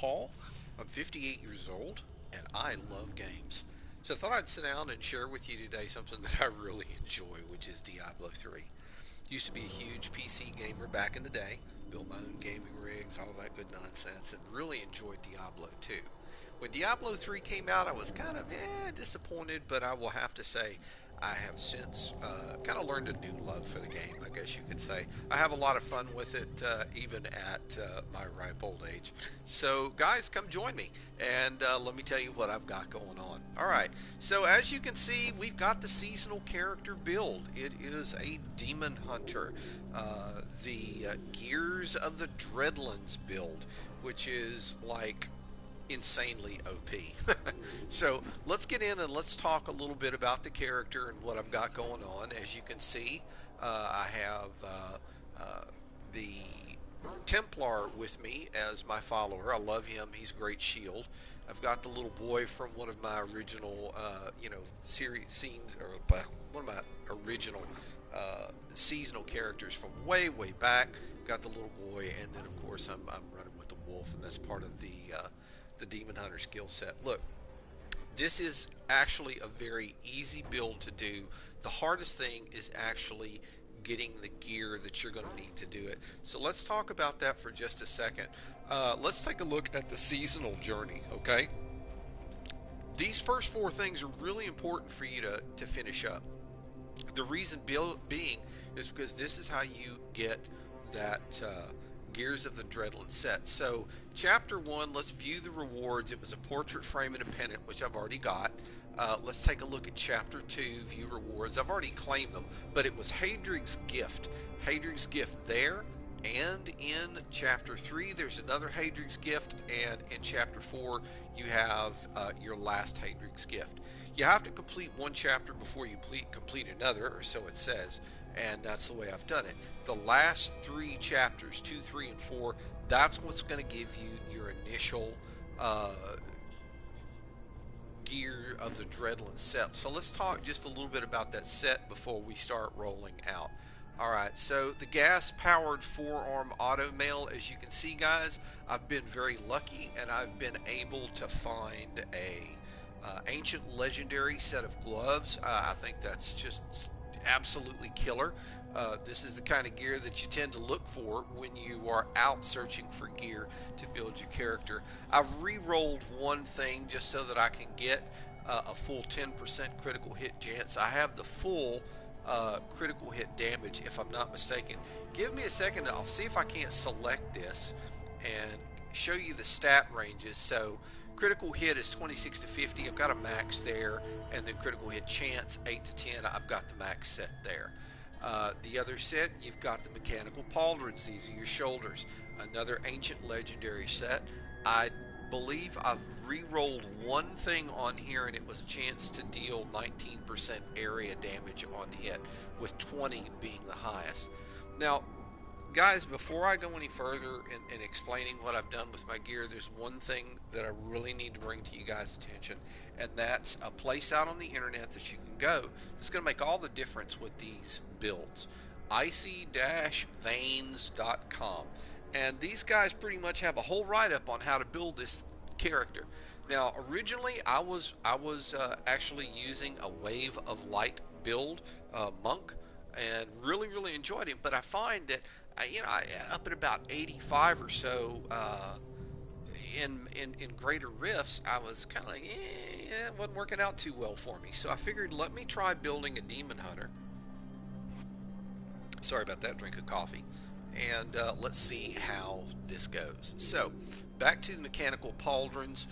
Paul. I'm 58 years old, and I love games. So I thought I'd sit down and share with you today something that I really enjoy, which is Diablo 3. Used to be a huge PC gamer back in the day, built my own gaming rigs, all of that good nonsense, and really enjoyed Diablo 2. When Diablo 3 came out, I was kind of disappointed, but I will have to say I have since kind of learned a new love for the game, I guess you could say. I have a lot of fun with it, even at my ripe old age. So, guys, come join me, and let me tell you what I've got going on. All right, so as you can see, we've got the seasonal character build. It is a demon hunter, the Gears of the Dreadlands build, which is like insanely OP. So let's get in and let's talk a little bit about the character and what I've got going on. As you can see, I have the Templar with me as my follower. I love him. He's a great shield. I've got the little boy from one of my original, series scenes, or one of my original seasonal characters from way, way back. Got the little boy, and then of course I'm running with the wolf, and that's part of the Demon Hunter skill set. Look, this is actually a very easy build to do. The hardest thing is actually getting the gear that you're going to need to do it. So let's talk about that for just a second. Let's take a look at the seasonal journey, okay? These first four things are really important for you to finish up. The reason being is because this is how you get that Gears of the Dreadlands set. So, Chapter 1, let's view the rewards. It was a portrait frame and a pennant, which I've already got. Let's take a look at Chapter 2, view rewards. I've already claimed them, but it was Hadrig's Gift. Hadrig's Gift there, and in Chapter 3, there's another Hadrig's Gift, and in Chapter 4, you have your last Hadrig's Gift. You have to complete one chapter before you complete another, or so it says, and that's the way I've done it. The last three chapters, 2, 3, and 4, that's what's going to give you your initial Gear of the Dreadlands set. So let's talk just a little bit about that set before we start rolling out. Alright, so the gas-powered forearm auto mail, as you can see, guys, I've been very lucky, and I've been able to find a ancient legendary set of gloves. I think that's just absolutely killer. This is the kind of gear that you tend to look for when you are out searching for gear to build your character. I've re-rolled one thing just so that I can get a full 10% critical hit chance. I have the full critical hit damage, if I'm not mistaken. Give me a second, I'll see if I can't select this and show you the stat ranges. So critical hit is 26 to 50. I've got a max there, and then critical hit chance 8 to 10. I've got the max set there. The other set, you've got the mechanical pauldrons. These are your shoulders. Another ancient legendary set. I believe I've re-rolled one thing on here, and it was a chance to deal 19% area damage on hit, with 20 being the highest. Now, guys, before I go any further in explaining what I've done with my gear, there's one thing that I really need to bring to you guys' attention, and that's a place out on the internet that you can go that's going to make all the difference with these builds. icy-veins.com. And these guys pretty much have a whole write-up on how to build this character. Now, originally I was actually using a Wave of Light build, monk, and really enjoyed him. But I find that I up at about 85 or so in greater rifts, I was kind of like, it wasn't working out too well for me. So I figured, let me try building a demon hunter. Sorry about that, drink of coffee. And let's see how this goes. So back to the mechanical pauldrons.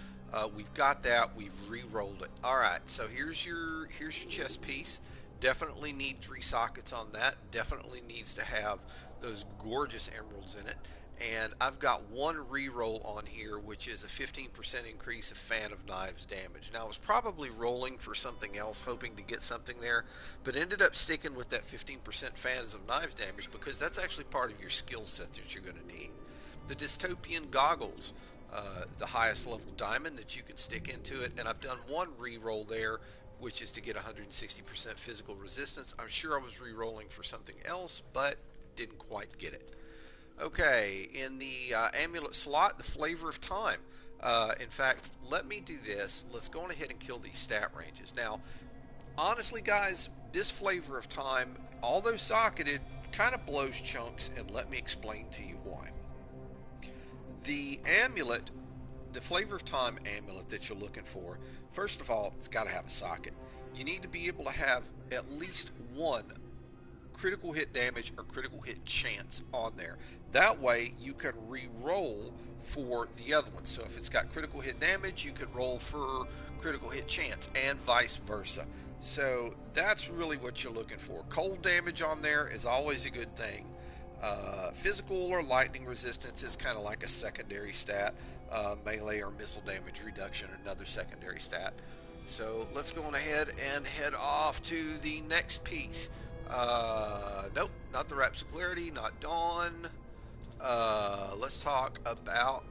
We've got that. We've re-rolled it. All right. So here's your chest piece. Definitely need 3 sockets on that. Definitely needs to have those gorgeous emeralds in it. And I've got one re-roll on here, which is a 15% increase of Fan of Knives damage. Now, I was probably rolling for something else, hoping to get something there, but ended up sticking with that 15% Fans of Knives damage because that's actually part of your skill set that you're going to need. The Dystopian Goggles, the highest level diamond that you can stick into it, and I've done one re-roll there, which is to get 160% physical resistance. I'm sure I was re-rolling for something else, but didn't quite get it. Okay, in the amulet slot, the Flavor of Time. In fact, let me do this. Let's go on ahead and kill these stat ranges. Now, honestly, guys, this Flavor of Time, although socketed, kind of blows chunks, and let me explain to you why. The amulet, the Flavor of Time amulet that you're looking for, first of all, it's got to have a socket. You need to be able to have at least one critical hit damage or critical hit chance on there. That way you can re-roll for the other one. So if it's got critical hit damage, you could roll for critical hit chance and vice versa. So that's really what you're looking for. Cold damage on there is always a good thing. Physical or lightning resistance is kind of like a secondary stat. Melee or missile damage reduction, another secondary stat. So let's go on ahead and head off to the next piece. Nope, not the Raps of Clarity, not Dawn. Let's talk about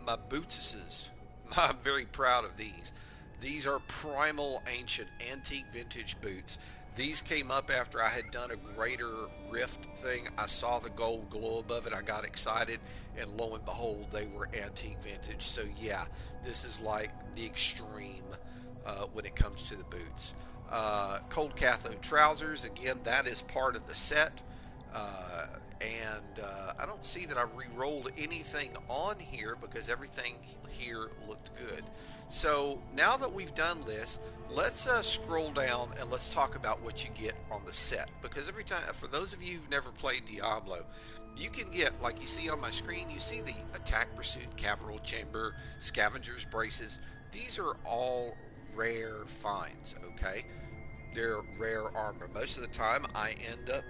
my bootses. I'm very proud of these. These are primal, ancient, antique, vintage boots. These came up after I had done a greater rift thing. I saw the gold glow above it. I got excited, and lo and behold, they were antique vintage. So yeah, this is like the extreme when it comes to the boots. Cold cathode trousers. Again, that is part of the set. I don't see that I re-rolled anything on here because everything here looked good. So now that we've done this, let's scroll down and let's talk about what you get on the set. Because every time, for those of you who've never played Diablo, you can get, like you see on my screen, you see the attack, pursuit, cavalry chamber, scavengers braces. These are all rare finds, okay? They're rare armor. Most of the time, I end up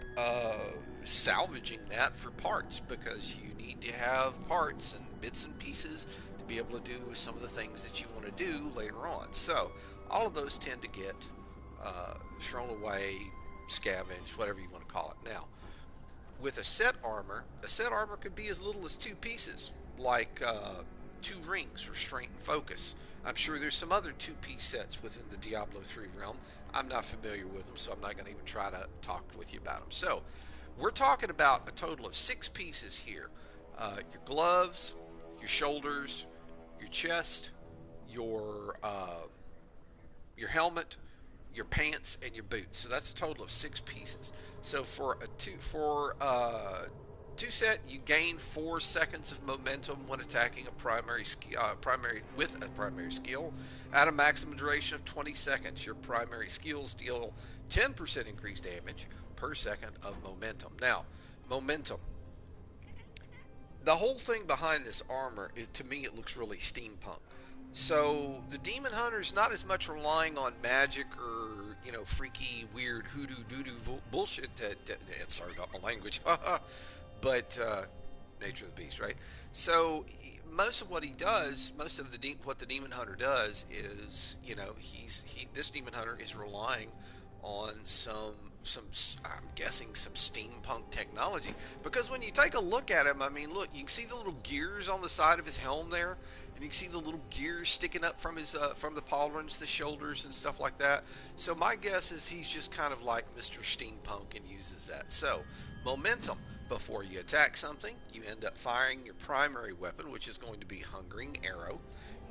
salvaging that for parts because you need to have parts and bits and pieces to be able to do some of the things that you want to do later on. So, all of those tend to get thrown away, scavenged, whatever you want to call it. Now, with a set armor could be as little as two pieces, like two rings, restraint and focus. I'm sure there's some other two-piece sets within the Diablo 3 realm. I'm not familiar with them, so I'm not going to even try to talk with you about them. So, we're talking about a total of 6 pieces here. Your gloves, your shoulders, your chest, your helmet, your pants, and your boots. So that's a total of 6 pieces. So for a two set, you gain 4 seconds of momentum when attacking a primary skill. At a maximum duration of 20 seconds, your primary skills deal 10% increased damage per second of momentum. Now, momentum. The whole thing behind this armor is, to me, it looks really steampunk. So the demon hunter's not as much relying on magic or freaky weird hoodoo doo-doo bullshit. Sorry about my language, but nature of the beast, right? So most of what he does, what the demon hunter does is, this demon hunter is relying on some I'm guessing some steampunk technology, because when you take a look at him, I mean, look, you can see the little gears on the side of his helm there, and you can see the little gears sticking up from his from the pauldrons, the shoulders and stuff like that. So my guess is he's just kind of like Mr. Steampunk and uses that. So momentum. Before you attack something, you end up firing your primary weapon, which is going to be Hungering Arrow.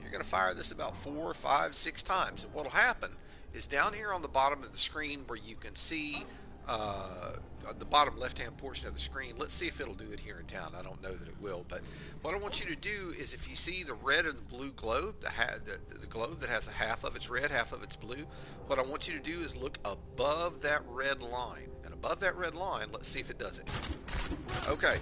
You're going to fire this about 4, 5, 6 times. And what will happen is down here on the bottom of the screen where you can see the bottom left-hand portion of the screen. Let's see if it'll do it here in town. I don't know that it will, but what I want you to do is, if you see the red and the blue globe, the globe that has a half of it's red, half of it's blue, what I want you to do is look above that red line. And above that red line, let's see if it does it. Okay.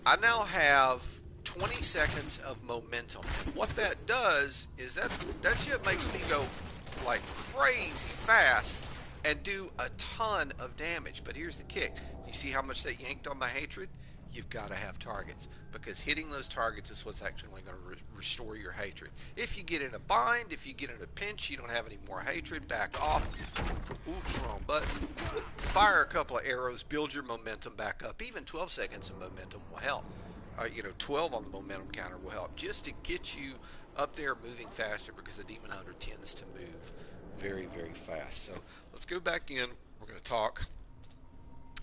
I now have 20 seconds of momentum. What that does is that shit makes me go like crazy fast and do a ton of damage. But here's the kick. You see how much that yanked on my hatred? You've got to have targets, because hitting those targets is what's actually going to restore your hatred. If you get in a bind, if you get in a pinch, you don't have any more hatred, back off. Oops, wrong button. Fire a couple of arrows, build your momentum back up. Even 12 seconds of momentum will help. 12 on the momentum counter will help, just to get you up there moving faster, because the demon hunter tends to move very, very fast. So let's go back in. We're going to talk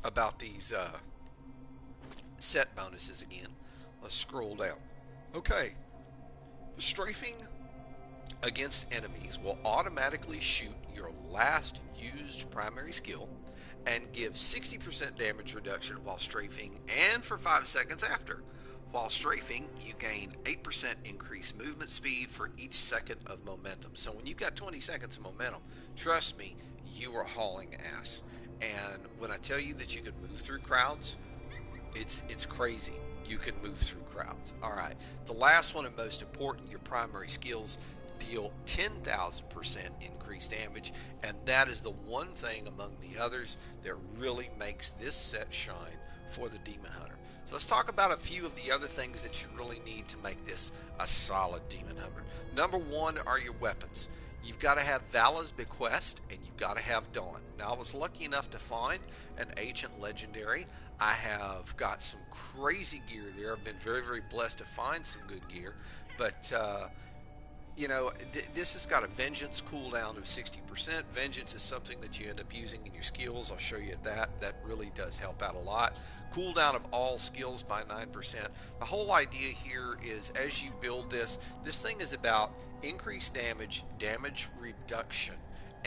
about these Set bonuses again. Let's scroll down. Okay, strafing against enemies will automatically shoot your last used primary skill and give 60% damage reduction while strafing and for 5 seconds after. While strafing, you gain 8% increased movement speed for each second of momentum. So when you've got 20 seconds of momentum, trust me, you are hauling ass. And when I tell you that you can move through crowds, it's crazy. You can move through crowds. All right. The last one and most important, your primary skills deal 10,000% increased damage, and that is the one thing among the others that really makes this set shine for the Demon Hunter. So let's talk about a few of the other things that you really need to make this a solid Demon Hunter. Number one are your weapons. You've got to have Vala's Bequest, and you've got to have Dawn. Now, I was lucky enough to find an Ancient Legendary. I have got some crazy gear there. I've been very, very blessed to find some good gear. But, this has got a Vengeance cooldown of 60%. Vengeance is something that you end up using in your skills. I'll show you that. That really does help out a lot. Cooldown of all skills by 9%. The whole idea here is as you build this thing is about increased damage, damage reduction,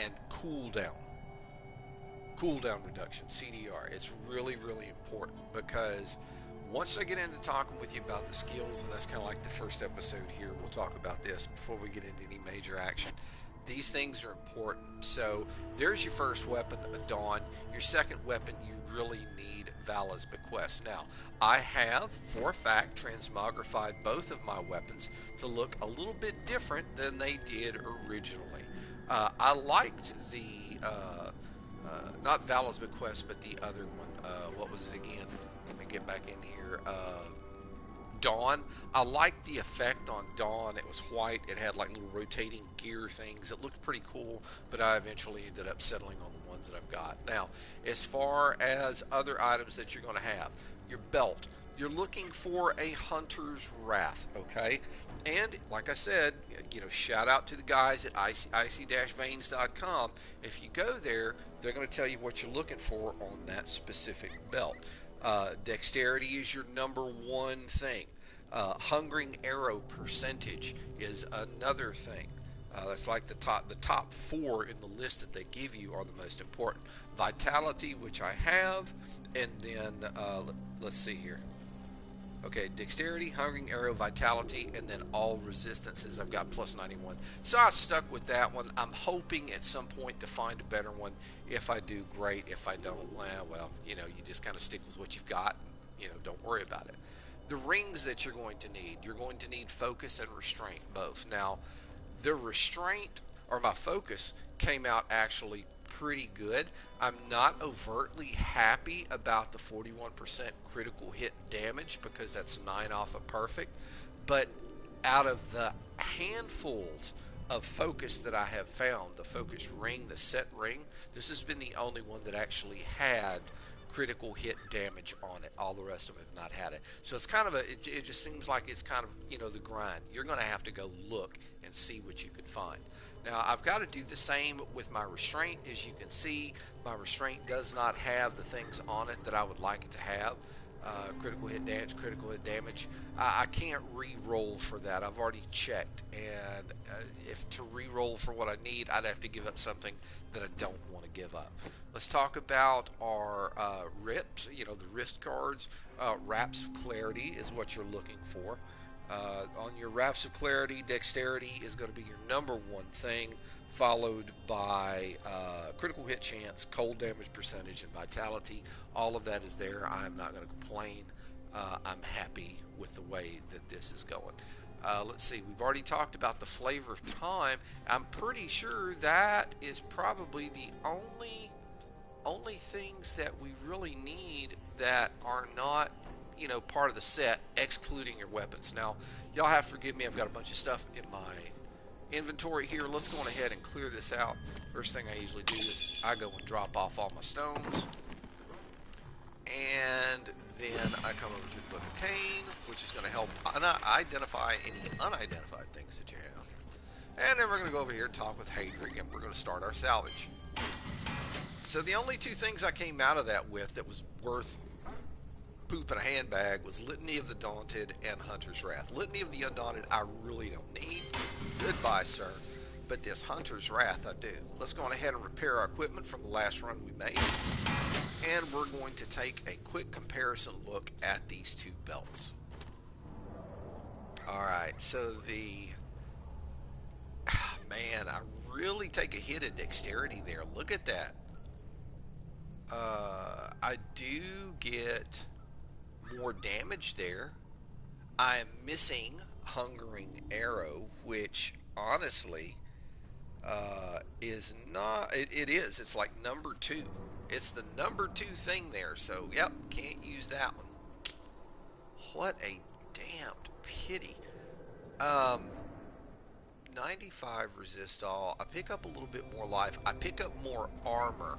and cooldown. Cooldown reduction, CDR. It's really, really important because once I get into talking with you about the skills, and that's kind of like the first episode here, we'll talk about this before we get into any major action. These things are important. So there's your first weapon, a Dawn. Your second weapon, you really need Vala's Bequest. Now, I have, for a fact, transmogrified both of my weapons to look a little bit different than they did originally. I liked the, not Vala's Bequest, but the other one. What was it again? Let me get back in here. Dawn. I liked the effect on Dawn. It was white. It had like little rotating gear things. It looked pretty cool, but I eventually ended up settling on the ones that I've got. Now, as far as other items that you're going to have, your belt. You're looking for a Hunter's Wrath, okay? And like I said, shout out to the guys at icy-veins.com. If you go there, they're going to tell you what you're looking for on that specific belt. Dexterity is your number one thing. Hungering arrow percentage is another thing. That's like the top 4 in the list that they give you are the most important. Vitality, which I have, and then let's see here. Okay, dexterity, hungering arrow, vitality, and then all resistances. I've got plus 91. So I stuck with that one. I'm hoping at some point to find a better one. If I do, great. If I don't, well, you just kind of stick with what you've got. Don't worry about it. The rings that you're going to need focus and restraint both. Now, the restraint or my focus came out actually pretty good. I'm not overtly happy about the 41% critical hit damage because that's 9 off of perfect, but out of the handfuls of focus that I have found, the focus ring, the set ring, this has been the only one that actually had critical hit damage on it. All the rest of them have not had it. So it's kind of it just seems like it's kind of the grind. You're going to have to go look and see what you could find. Now, I've got to do the same with my restraint. As you can see, my restraint does not have the things on it that I would like it to have. Critical hit damage. I can't re-roll for that. I've already checked, and if to re-roll for what I need, I'd have to give up something that I don't want to give up. Let's talk about our rips, the wrist guards. Wraps of Clarity is what you're looking for. On your Wraps of Clarity, dexterity is going to be your number one thing, followed by critical hit chance, cold damage percentage, and vitality. All of that is there. I'm not going to complain. I'm happy with the way that this is going. Let's see, we've already talked about the Flavor of Time. I'm pretty sure that is probably the only things that we really need that are not part of the set, excluding your weapons. Now, y'all have to forgive me, I've got a bunch of stuff in my inventory here. Let's go on ahead and clear this out. First thing I usually do is I go and drop off all my stones, and then I come over to the Book of Cain, which is going to help identify any unidentified things that you have. And then we're going to go over here and talk with Hadric, and we're going to start our salvage. So the only two things I came out of that with that was worth poop in a handbag was Litany of the Daunted and Hunter's Wrath. Litany of the Undaunted I really don't need. Goodbye, sir. But this Hunter's Wrath I do. Let's go on ahead and repair our equipment from the last run we made. And we're going to take a quick comparison look at these two belts. Alright, so man, I really take a hit of dexterity there. Look at that. I do get more damage there. I am missing Hungering Arrow, which honestly is not, it is. It's like number 2. It's the number 2 thing there. So, yep, can't use that one. What a damned pity. 95 resist all. I pick up a little bit more life. I pick up more armor.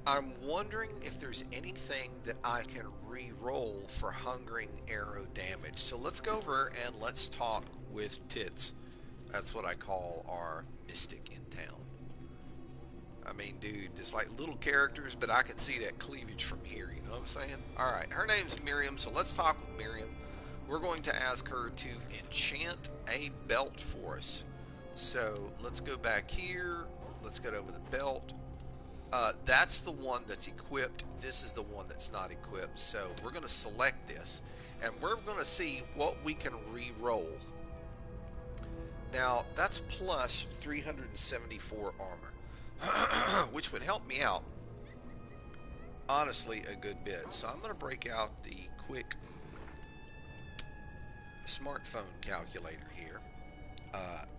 I'm wondering if there's anything that I can re-roll for Hungering Arrow damage. So let's go over and let's talk with Tits. That's what I call our mystic in town. I mean, dude, it's like little characters, but I can see that cleavage from here, you know what I'm saying? Alright, her name's Miriam, so let's talk with Miriam. We're going to ask her to enchant a belt for us. So let's go back here. Let's get over the belt. That's the one that's equipped. This is the one that's not equipped. So we're going to select this, and we're going to see what we can re-roll. Now, that's plus 374 armor, which would help me out, honestly, a good bit. So I'm going to break out the quick smartphone calculator here.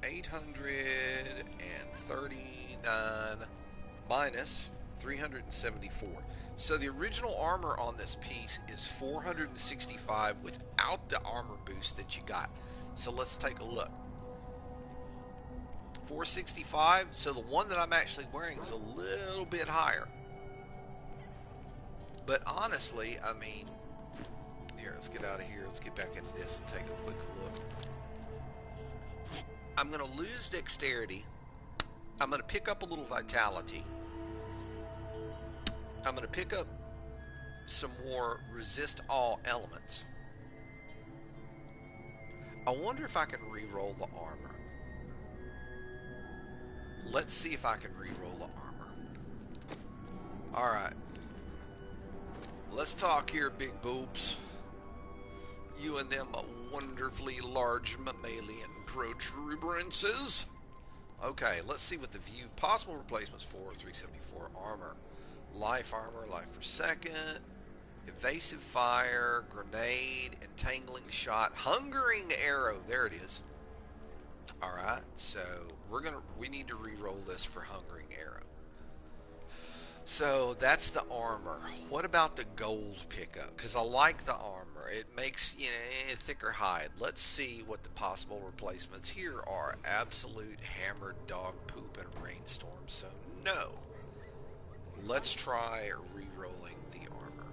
839 minus 374. So the original armor on this piece is 465 without the armor boost that you got. So let's take a look. 465, so the one that I'm actually wearing is a little bit higher. But honestly, I mean, here, let's get out of here. Let's get back into this and take a quick look. I'm going to lose dexterity. I'm going to pick up a little vitality. I'm going to pick up some more resist all elements. I wonder if I can re-roll the armor. Let's see if I can re-roll the armor. Alright. Let's talk here, big boobs. You and them wonderfully large mammalian protuberances. Okay, let's see what the view possible replacements for 374 armor. Life armor, life per second, evasive fire, grenade, entangling shot, hungering arrow. There it is. All right, so we need to re-roll this for hungering arrow. So that's the armor. What about the gold pickup? Because I like the armor. It makes, you know, thicker hide. Let's see what the possible replacements here are. Absolute hammered dog poop and rainstorm. So no. Let's try re-rolling the armor.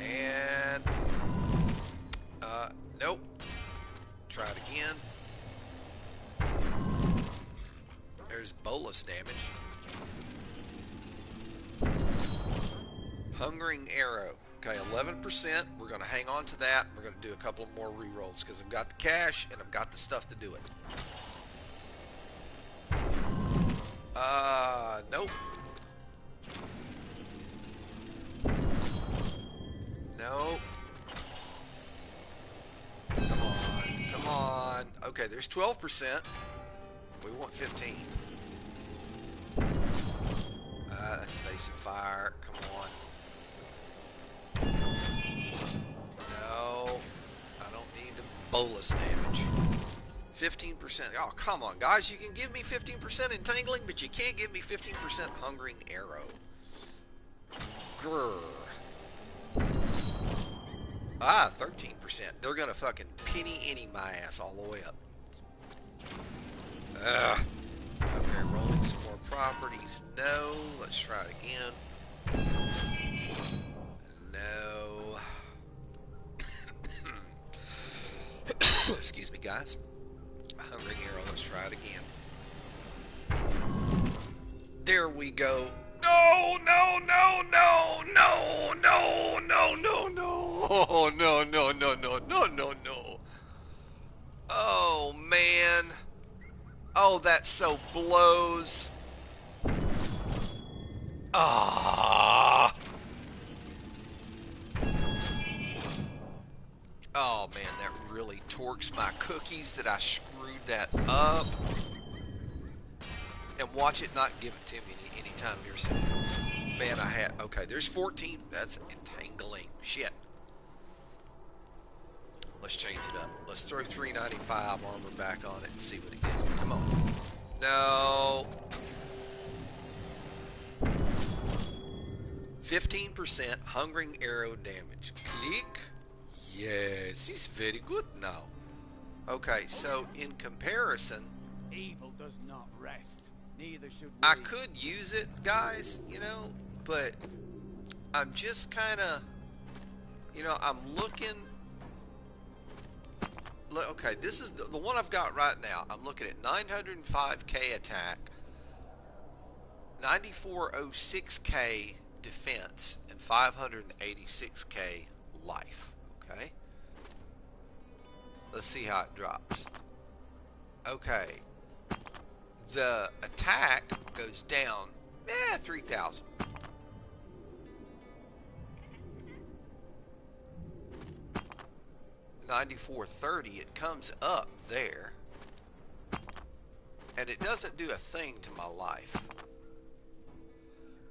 And nope. Try it again. There's bolus damage. Hungering arrow. Okay, 11%. We're going to hang on to that. We're going to do a couple of more re-rolls because I've got the cash and I've got the stuff to do it. Nope. Nope. Come on. Come on. Okay, there's 12%. We want 15. That's evasive fire. Come on. No. I don't need the bolus damage. 15%. Oh, come on, guys. You can give me 15% entangling, but you can't give me 15% hungering arrow. Grrr. 13%. They're gonna fucking penny my ass all the way up. Okay, rolling some more properties. No. Let's try it again. No. Excuse me, guys. Hungering arrow. Let's try it again. There we go. No, no, no, no, no, no, no, no, no. Oh, no, no, no, no, no, no, no. Oh, man. Oh, that so blows. Ah. Oh, man, that really torques my cookies that I screwed that up. And watch it not give it to me anytime near soon. Man, I had... Okay, there's 14. That's entangling. Shit. Let's change it up. Let's throw 395 armor back on it and see what it gives me. Come on. No. 15% hungering arrow damage. Click. Yes, it's very good now. Okay, so in comparison, evil does not rest. Neither should we. I could use it, guys, you know, but I'm just kind of, you know, I'm looking. Okay, this is the one I've got right now. I'm looking at 905k attack, 9406k defense, and 586k life. Okay, let's see how it drops. Okay, the attack goes down 3,000. $94.30, it comes up there, and it doesn't do a thing to my life.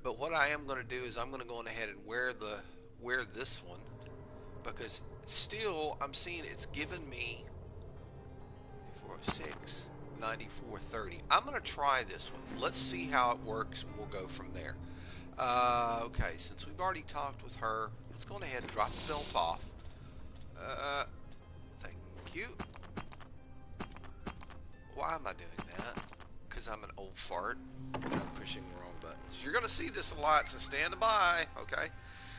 But what I am going to do is I'm going to go on ahead and wear this one, because still I'm seeing it's given me 406, 94.30. I'm going to try this one. Let's see how it works, and we'll go from there. Okay, since we've already talked with her, let's go on ahead and drop the belt off. Thank you. Why am I doing that? Because I'm an old fart and I'm pushing the wrong buttons. You're going to see this a lot, so stand by, okay?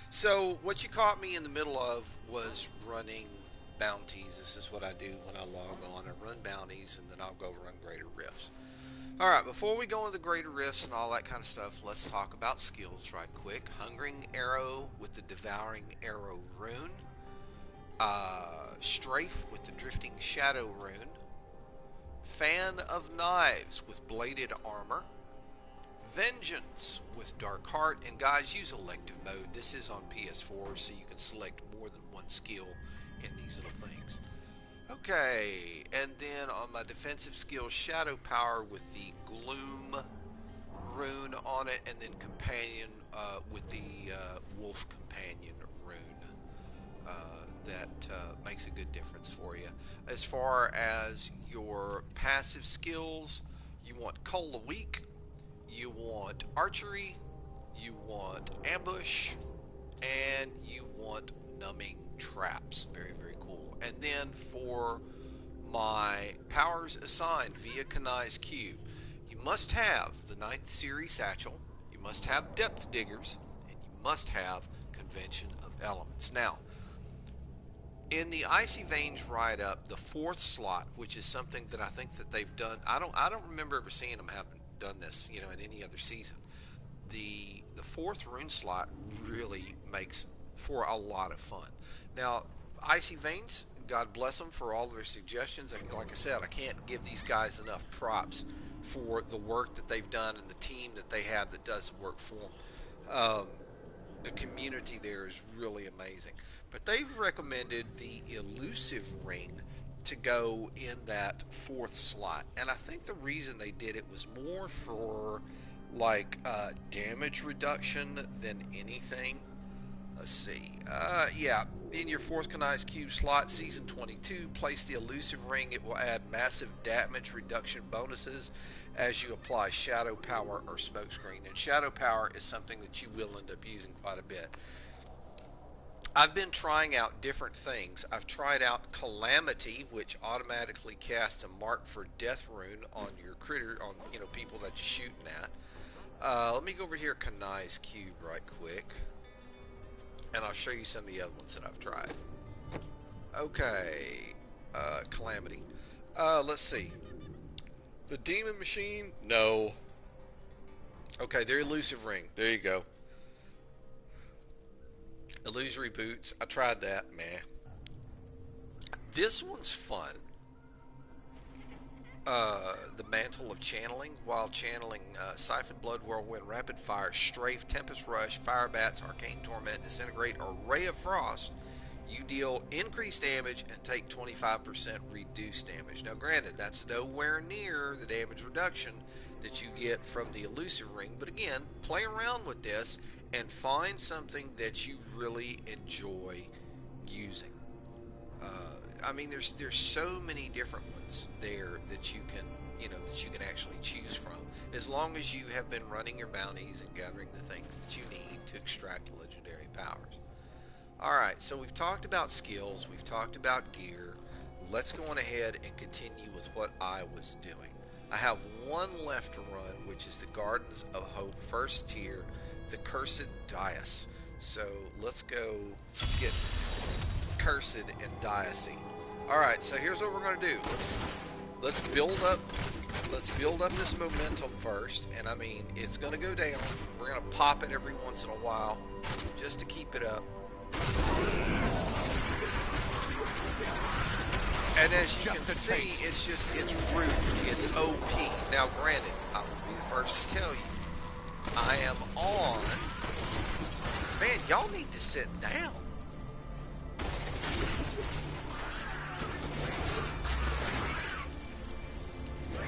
So what you caught me in the middle of was running bounties. This is what I do when I log on. I run bounties, and then I'll go run greater rifts. Alright, before we go into the greater rifts and all that kind of stuff, let's talk about skills right quick. Hungering Arrow with the Devouring Arrow rune. Strafe with the Drifting Shadow rune. Fan of Knives with Bladed Armor. Vengeance with Dark Heart. And guys, use elective mode. This is on PS4, so you can select more than one skill in these little things. Okay, and then on my defensive skill, Shadow Power with the Gloom rune on it, and then Companion with the Wolf Companion rune. That makes a good difference for you. As far as your passive skills, you want Coal a Week, you want Archery, you want Ambush, and you want Numbing Traps. Very, very cool. And then for my powers assigned via Kanai's Cube, you must have the 9th Series Satchel, you must have Depth Diggers, and you must have Convention of Elements. Now, in the Icy Veins write-up, the 4th slot, which is something that I think that they've done, I don't remember ever seeing them have done this, you know, in any other season. The 4th rune slot really makes for a lot of fun. Now, Icy Veins, God bless them for all their suggestions. Like I said, I can't give these guys enough props for the work that they've done and the team that they have that does the work for them. The community there is really amazing. But they've recommended the Elusive Ring to go in that 4th slot. And I think the reason they did it was more for like damage reduction than anything. Let's see. Yeah, in your 4th Kanai's Cube slot, Season 22, place the Elusive Ring. It will add massive damage reduction bonuses as you apply Shadow Power or Smokescreen. And Shadow Power is something that you will end up using quite a bit. I've been trying out different things. I've tried out Calamity, which automatically casts a Mark for Death rune on your critter, on, you know, people that you're shooting at. Let me go over here Kanai's Cube right quick, and I'll show you some of the other ones that I've tried. Okay, Calamity. Let's see. The Demon Machine? No. Okay, they're elusive ring. There you go. Illusory boots. I tried that. Meh. This one's fun. The Mantle of Channeling. While channeling Siphon, Blood, Whirlwind, Rapid Fire, Strafe, Tempest Rush, Fire Bats, Arcane Torment, Disintegrate, or Ray of Frost, you deal increased damage and take 25% reduced damage. Now, granted, that's nowhere near the damage reduction that you get from the Elusive Ring, but again, play around with this and find something that you really enjoy using. I mean, there's so many different ones there that you can actually choose from, as long as you have been running your bounties and gathering the things that you need to extract legendary powers. Alright, so we've talked about skills, we've talked about gear. Let's go on ahead and continue with what I was doing. I have one left to run, which is the Gardens of Hope first tier, the Cursed Dais. So let's go get Cursed and Diacy. Alright, so here's what we're going to do. Let's build up this momentum first, and I mean, it's going to go down. We're going to pop it every once in a while just to keep it up. And as you can see, it's root, it's OP. Now granted, I will be the first to tell you, I am on, man, y'all need to sit down.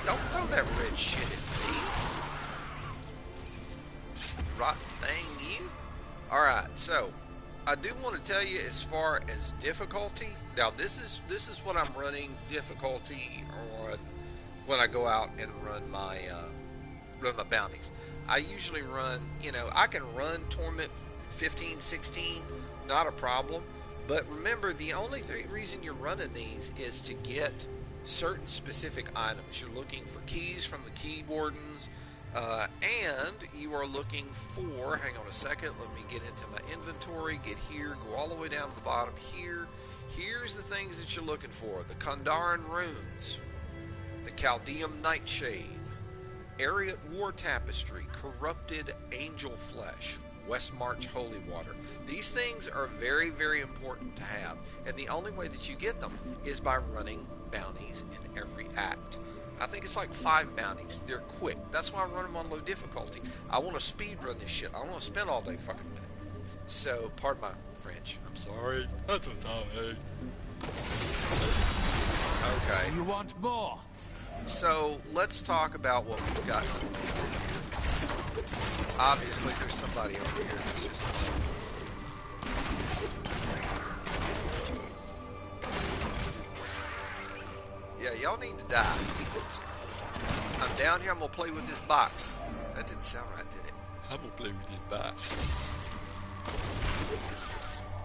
Don't throw that red shit at me. Rotten thing, you. Alright, so I do want to tell you, as far as difficulty, now this is what I'm running difficulty on when I go out and run my bounties. I usually run, I can run Torment 15, 16, not a problem. But remember, the only reason you're running these is to get certain specific items. You're looking for keys from the key wardens, and you are looking for, hang on a second, let me get into my inventory, get here, go all the way down to the bottom here. Here's the things that you're looking for: the Kondaran Runes, the Chaldeum Nightshade, Ariat War Tapestry, Corrupted Angel Flesh, West March Holy Water. These things are very, very important to have, and the only way that you get them is by running bounties in every act. I think it's like 5 bounties. They're quick. That's why I run them on low difficulty. I want to speed run this shit. I don't want to spend all day fucking with it. So, pardon my French. I'm sorry. That's a time, hey. Okay. You want more? So, let's talk about what we've got. Obviously, there's somebody over here that's just... Yeah, y'all need to die. I'm down here, I'm gonna play with this box. That didn't sound right, did it? I'm gonna play with this box.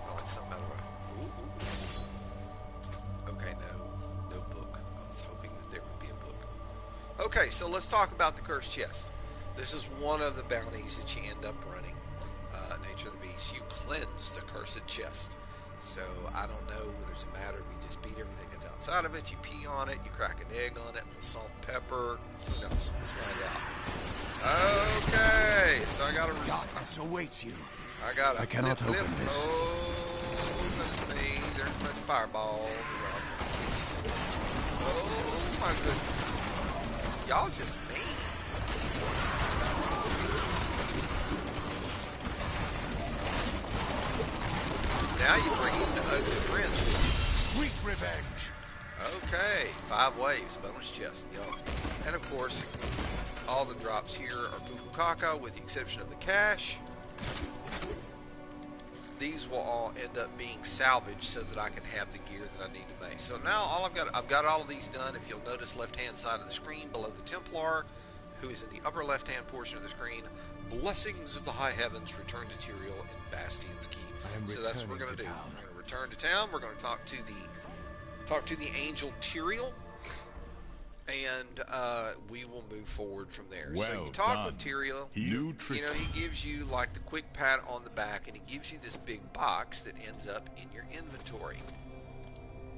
Oh, like something out of a... Okay, no book. I was hoping that there would be a book. Okay, so let's talk about the Cursed Chest. This is one of the bounties that you end up running. Nature of the Beast. You cleanse the Cursed Chest. So, I don't know whether it's a matter of you just beat everything that's outside of it, you pee on it, you crack an egg on it, salt, pepper, who knows? Let's find out. Okay, so I got a... Darkness awaits you. I cannot open this. Oh, goodness me, there's a bunch of fireballs around me. Oh, my goodness. Y'all just mean. Now you bring in the ugly prince. Sweet revenge. Okay, 5 waves, bonus chest, yo. And of course, all the drops here are Fukukaka, with the exception of the cash. These will all end up being salvaged so that I can have the gear that I need to make. So now I've got all of these done. If you'll notice, left-hand side of the screen below the Templar, who is in the upper left-hand portion of the screen, Blessings of the High Heavens, return to Tyrael in Bastion's Keep. So that's what we're going to do. We're going to return to town. We're going to talk to the angel Tyrael, and we will move forward from there. Well so you talk done. with Tyrael. He gives you like the quick pat on the back, and he gives you this big box that ends up in your inventory.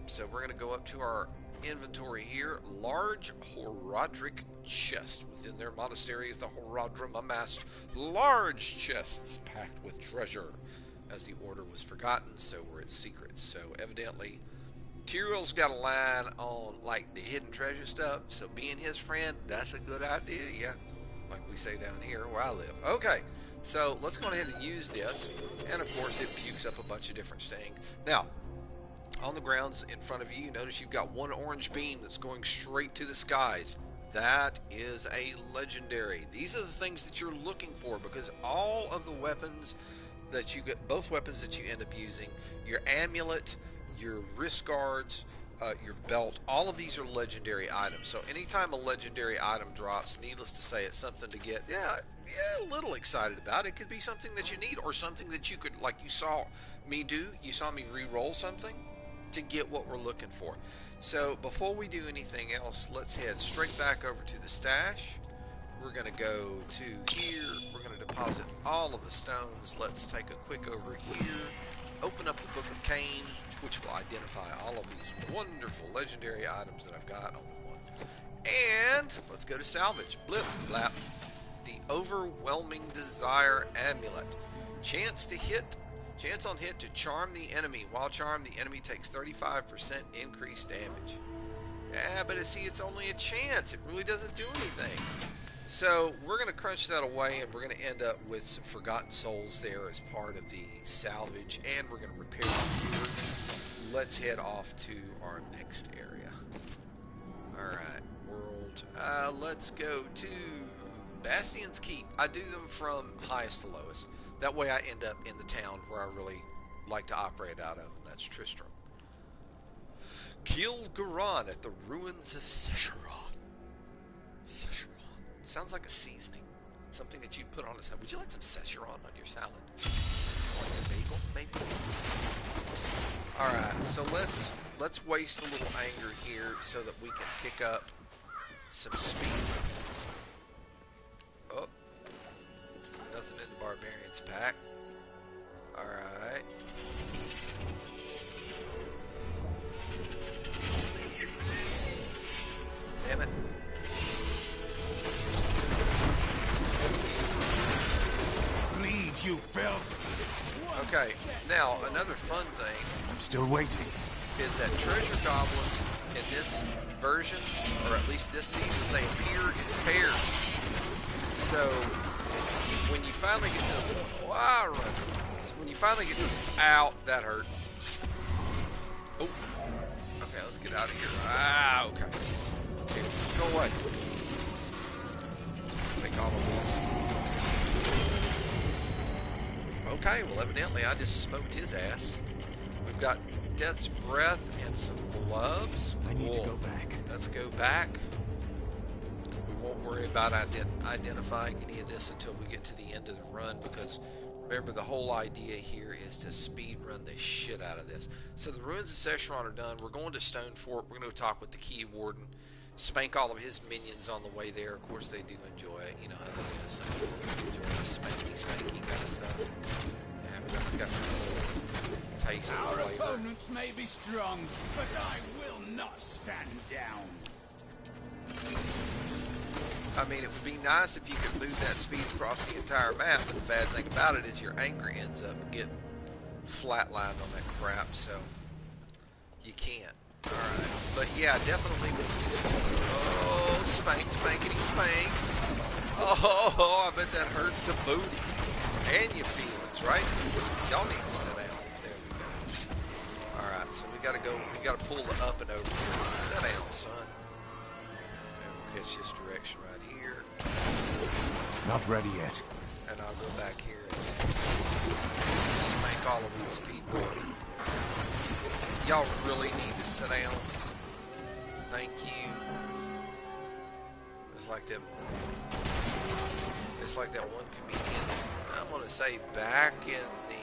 So we're going to go up to our inventory here. Large Horadric chest. Within their monasteries, the Horadrim amassed large chests packed with treasure. As the order was forgotten, so were its secrets. So evidently, Tyrell's got a line on like the hidden treasure stuff. So being his friend, that's a good idea. Yeah, like we say down here where I live. Okay, so let's go ahead and use this. And of course, it pukes up a bunch of different things. Now, on the grounds in front of you, notice you've got one orange beam that's going straight to the skies. That is a legendary. These are the things that you're looking for, because all of the weapons that you get, both weapons that you end up using, your amulet, your wrist guards, your belt, all of these are legendary items. So anytime a legendary item drops, needless to say, it's something to get a little excited about. It could be something that you need, or something that you could, like you saw me do. You saw me re-roll something to get what we're looking for. So before we do anything else, let's head straight back over to the stash. We're going to go to here. We're going to deposit all of the stones. Let's take a quick over here. Open up the Book of Cain, which will identify all of these wonderful legendary items that I've got on the one. And let's go to salvage. Blip, blap. The Overwhelming Desire Amulet. Chance on hit to charm the enemy. While charmed, the enemy takes 35% increased damage. Yeah, but it's only a chance. It really doesn't do anything. So we're going to crunch that away, and we're going to end up with some Forgotten Souls there as part of the salvage, and we're going to repair it here. Let's head off to our next area. Alright, world. Let's go to Bastion's Keep. I do them from highest to lowest. That way I end up in the town where I really like to operate out of, and that's Tristram. Kill Garan at the ruins of Secheron. Secheron. Sounds like a seasoning. Something that you put on a salad. Would you like some Secheron on your salad? On your bagel, maybe? Alright, so let's waste a little anger here so that we can pick up some speed. Oh. Nothing in the Barbarian's pack. Alright. Damn it. Bleed, you filth. Okay, now another fun thing. I'm still waiting. Is that treasure goblins in this version, or at least this season, they appear in pairs. So when you finally get to the when you finally get to ow, that hurt. Oh, okay, let's get out of here. Ah, okay. Let's see. Go away. Take all of this. Okay, well, evidently I just smoked his ass. We've got Death's Breath and some gloves. I need to go back. Let's go back. We won't worry about identifying any of this until we get to the end of the run, because remember, the whole idea here is to speed run the shit out of this. So the ruins of Secheron are done. We're going to Stone Fort. We're going to talk with the Key Warden. Spank all of his minions on the way there. Of course, they do enjoy it. You know how they do the same. Enjoy the spanky kind of stuff. Yeah, but it's got a little taste of Our flavor. opponents may be strong, but I will not stand down. I mean, it would be nice if you could move that speed across the entire map, but the bad thing about it is your anger ends up getting flatlined on that crap, so you can't. Alright, but yeah, definitely. Oh, spank, spankity spank. Oh, I bet that hurts the booty. And your feelings, right? Y'all need to sit down. There we go. Alright, so we gotta go, we gotta pull the up and over here. Sit down, son. And we'll catch this direction right here. Not ready yet. And I'll go back here and spank all of these people. Y'all really need to sit down. Thank you. It's like that one comedian, I'm gonna say back in the,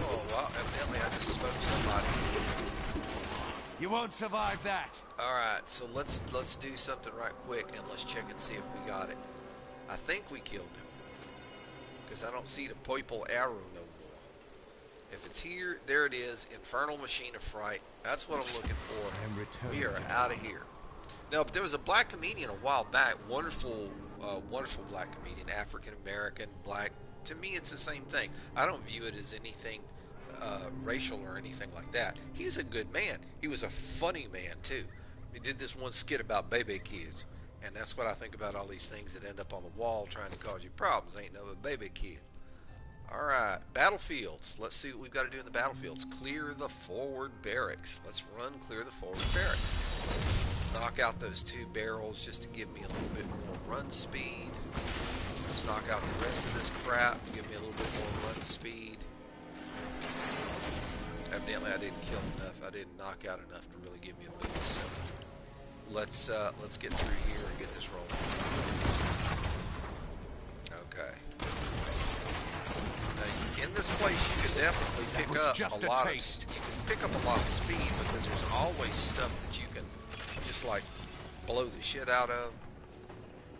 oh well, evidently I just spoke somebody. You won't survive that. Alright, so let's do something right quick, and let's check and see if we got it. I think we killed him, because I don't see the purple arrow no more. If it's here, there it is. Infernal Machine of Fright. That's what I'm looking for. I am returning. We are out of here. Now, but there was a black comedian a while back. Wonderful, wonderful black comedian. African American, black. To me, it's the same thing. I don't view it as anything racial or anything like that. He's a good man. He was a funny man, too. He did this one skit about baby kids. And that's what I think about all these things that end up on the wall trying to cause you problems. Ain't no baby kids. Alright, battlefields. Let's see what we've got to do in the battlefields. Clear the forward barracks. Let's run clear the forward barracks. Knock out those 2 barrels just to give me a little bit more run speed. Let's knock out the rest of this crap. Give me a little bit more run speed. Evidently I didn't kill enough. I didn't knock out enough to really give me a boost. So let's get through here and get this rolling. Okay. Now, in this place, you can definitely pick up a lot of. You can pick up a lot of speed because there's always stuff that you can just like blow the shit out of.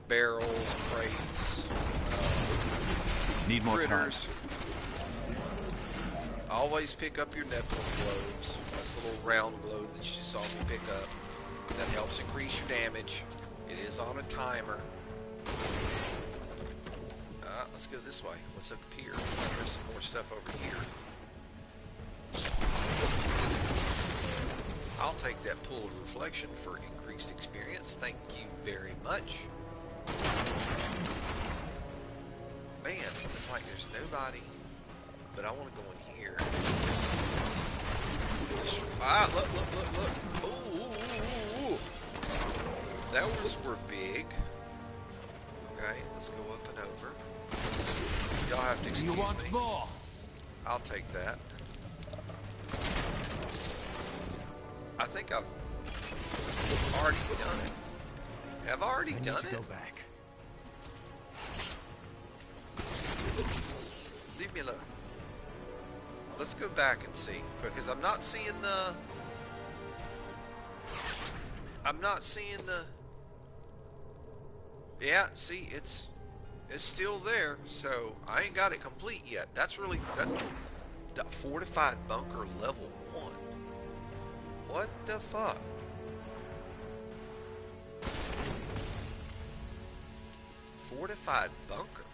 Barrels, crates, need more critters. Always pick up your Nephilim globes. This little round globe that you just saw me pick up. That helps increase your damage. It is on a timer. Let's go this way. What's up here? There's some more stuff over here. I'll take that pool of reflection for increased experience. Thank you very much. Man, it's like there's nobody, but I want to go in here. Look. Ooh. Those were big. Okay, let's go up and over. Y'all have to excuse me. More? I'll take that. I think I've already done it. Have I already done it? Go back. Leave me alone. Let's go back and see, because I'm not seeing the. Yeah, see, it's still there, so I ain't got it complete yet. That's the fortified bunker level 1. What the fuck? Fortified bunker.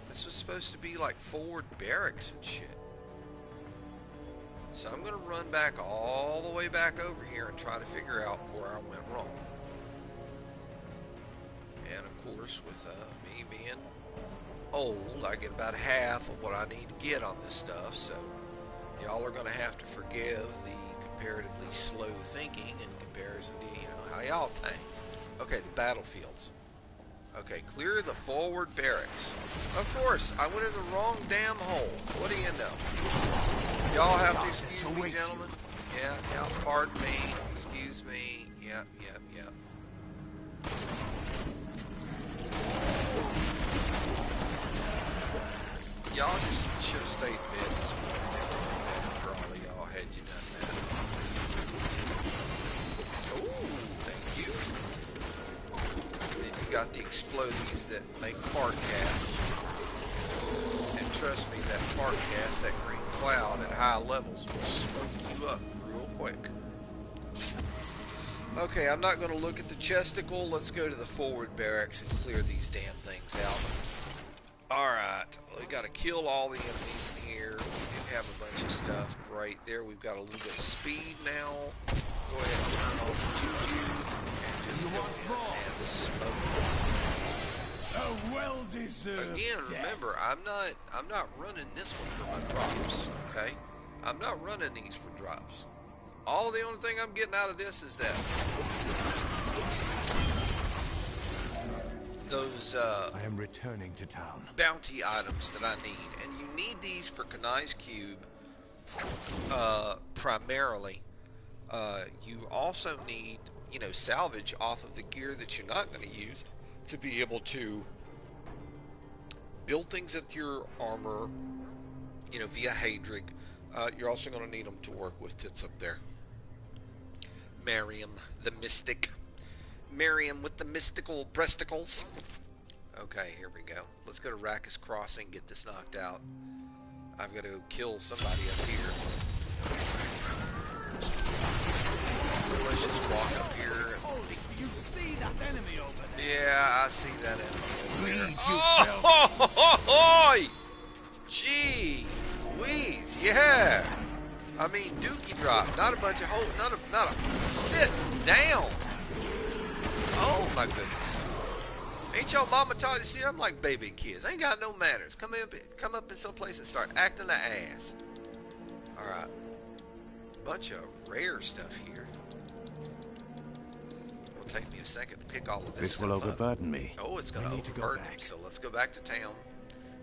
This was supposed to be like forward barracks and shit. So I'm gonna run back all the way back over here and try to figure out where I went wrong. And of course, with me being old, I get about half of what I need to get on this stuff. So y'all are gonna have to forgive the comparatively slow thinking in comparison to how y'all think. Okay, the battlefields. Okay, clear the forward barracks. Of course, I went in the wrong damn hole. What do you know? Y'all have to excuse me, gentlemen. Yeah, pardon me. Excuse me. Yeah. Y'all just should have stayed in bed this morning. For all of y'all, had you done that. Ooh, thank you. Then you got the explodies that make fart gas. And trust me, that fart gas, that green cloud at high levels will smoke you up real quick. Okay, I'm not going to look at the chesticle. Let's go to the forward barracks and clear these damn things out. Alright, we got to kill all the enemies in here. We do have a bunch of stuff. Great, there we've got a little bit of speed now. Go ahead and turn on the juju and just go ahead and smoke. A well-deserved Again, remember, I'm not running this one for my drops, okay? I'm not running these for drops. The only thing I'm getting out of this is that those I am returning to town. Bounty items that I need, and you need these for Kanai's Cube primarily. You also need, salvage off of the gear that you're not going to use to be able to build things with your armor, via Hadrig. You're also going to need them to work with tits up there. Miriam, the mystic. Miriam with the mystical breasticles. Okay, here we go. Let's go to Rackus Crossing, get this knocked out. I've got to kill somebody up here. So let's just walk up here. You see that enemy over there? Yeah, I see that enemy over there. Lead Oh, jeez, Louise, yeah. I mean, dookie drop, not a bunch of holes, not a sit down. Oh my goodness. Ain't y'all mama taught you? See, I'm like baby kids. Ain't got no manners. Come up in some place and start acting the ass. All right. Bunch of rare stuff here. It'll take me a second to pick all of this This will overburden me. Oh, it's going to overburden him. So let's go back to town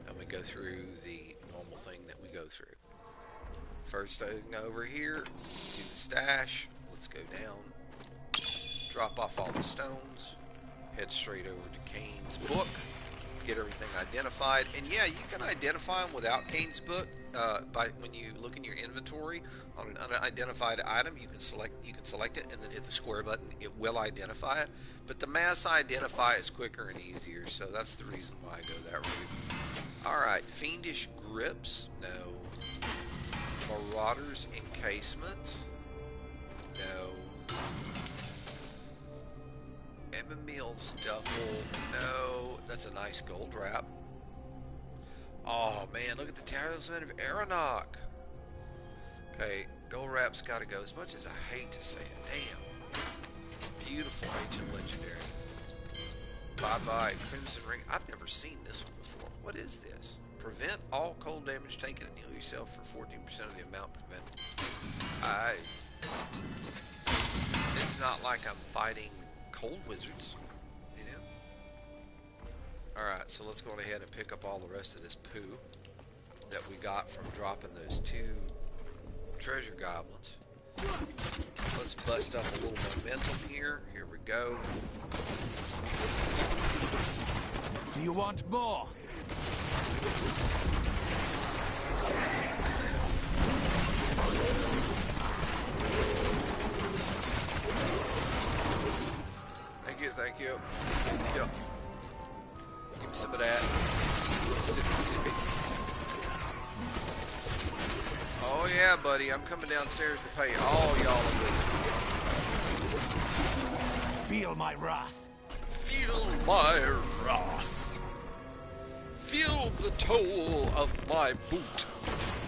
and we go through the normal thing that we go through. First thing over here to the stash. Let's go down. Drop off all the stones. Head straight over to Kane's book. Get everything identified. And yeah, you can identify them without Kane's book. By when you look in your inventory on an unidentified item, you can select it and then hit the square button. It will identify it. But the mass identify is quicker and easier, so that's the reason why I go that route. All right, fiendish grips, no. Marauder's encasement, no. Emmemeel's duffel, no. That's a nice gold wrap. Oh man, look at the talisman of Aeronach. Okay, gold wrap's gotta go. As much as I hate to say it, damn. Beautiful ancient legendary. Bye-bye, Crimson Ring. I've never seen this one before. What is this? Prevent all cold damage taken and heal yourself for 14% of the amount prevented. It's not like I'm fighting cold wizards, you know. Alright, so let's go ahead and pick up all the rest of this poo that we got from dropping those 2 treasure goblins. Let's bust up a little momentum here. Here we go. Do you want more? Thank you. Yep. Give me some of that. Sippy. Oh yeah, buddy. I'm coming downstairs to pay all y'all a visit. Feel my wrath. Feel my wrath. Feel the toe of my boot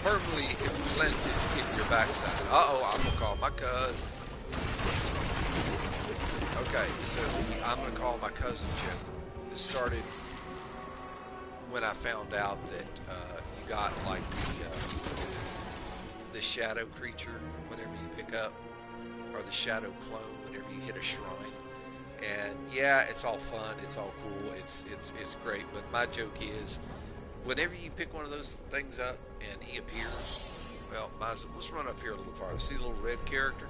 firmly implanted in your backside. Uh-oh, I'm gonna call my cousin. Okay, so I'm going to call my cousin Jim. This started when I found out that you got like the shadow creature whenever you pick up, or the shadow clone whenever you hit a shrine. And yeah, it's all fun, it's all cool, it's great. But my joke is, whenever you pick one of those things up and he appears, well, let's run up here a little farther. See the little red character?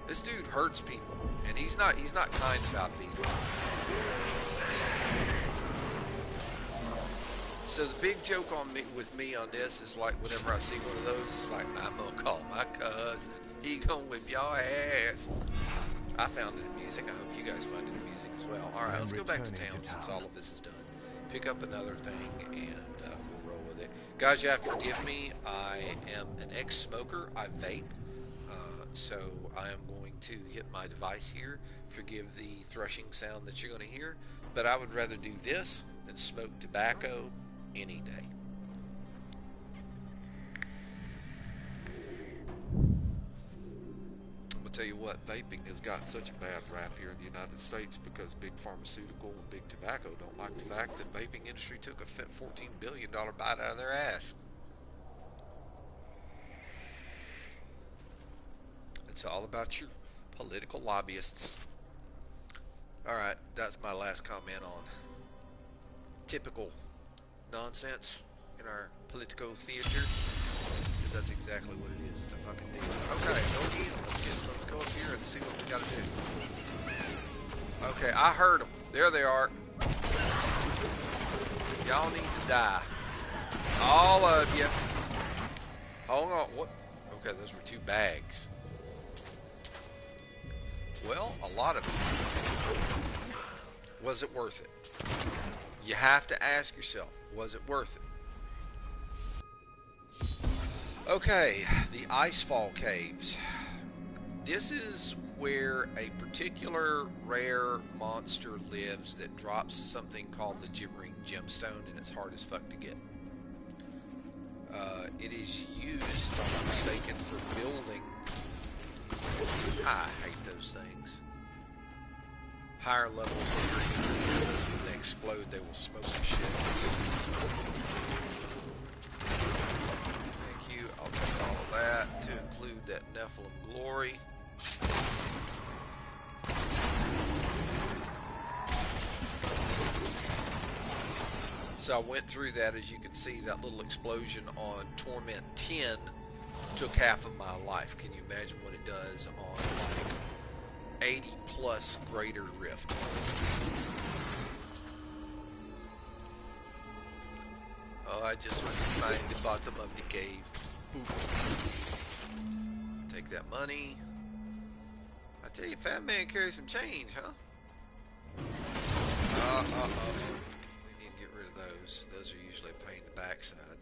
This dude hurts people, and he's not kind about being. So the big joke with me on this is like whenever I see one of those, it's like I'm gonna call my cousin. He gonna whip your ass. I found it amusing. I hope you guys find it amusing as well. All right, let's go back to town since all of this is done. Pick up another thing and we'll roll with it. Guys, you have to forgive me. I am an ex-smoker. I vape. So I am going to hit my device here. Forgive the thrushing sound that you're going to hear, but I would rather do this than smoke tobacco any day. I'm going to tell you what, vaping has gotten such a bad rap here in the United States because big pharmaceutical and big tobacco don't like the fact that the vaping industry took a $14 billion bite out of their ass. It's all about your political lobbyists. Alright, that's my last comment on typical nonsense in our political theater. Because that's exactly what it is. It's a fucking theater. Okay, go again. Let's go up here and see what we gotta do. Okay, I heard them. There they are. Y'all need to die. All of you. Hold on. What? Okay, those were 2 bags. Well, a lot of it. Was it worth it? You have to ask yourself, was it worth it? Okay, the Icefall Caves. This is where a particular rare monster lives that drops something called the Gibbering Gemstone, and it's hard as fuck to get. It is used, if I'm not mistaken, for building. I hate those things. Higher levels when they explode, they will smoke the shit. Thank you. I'll take all of that to include that Nephilim Glory. So I went through that. As you can see, that little explosion on Torment 10 took half of my life. Can you imagine what it does on like 80 plus Greater Rift? Oh, I just went to find the bottom of the cave. Boop. Take that money. I tell you, Fat Man carries some change, huh? We need to get rid of those. Those are usually a pain in the backside.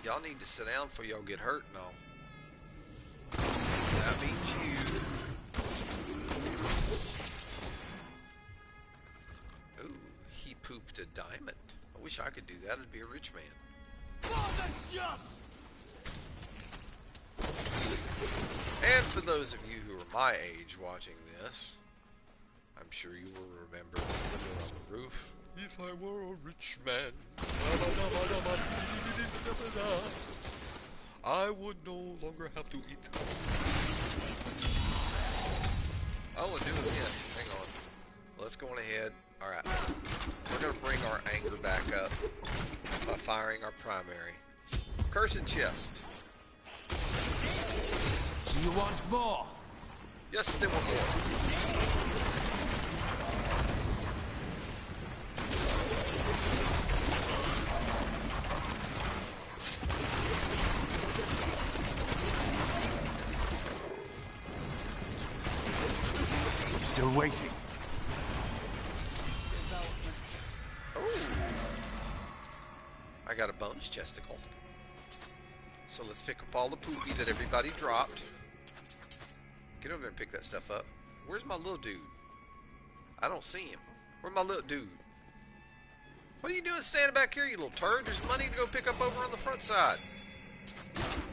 Y'all need to sit down before y'all get hurt and all. That means you. Ooh, he pooped a diamond. I wish I could do that. I'd be a rich man. And for those of you who are my age watching this, I'm sure you will remember Living on the Roof. If I were a rich man, I would no longer have to eat. Oh, and do it again. Hang on. Let's go on ahead. Alright. We're going to bring our anger back up by firing our primary. Cursed chest. Do you want more? Yes, they want more. Still waiting. Oh, I got a bonus chesticle. So let's pick up all the poopy that everybody dropped. Get over there and pick that stuff up. Where's my little dude? I don't see him. Where's my little dude? What are you doing standing back here, you little turd? There's money to go pick up over on the front side.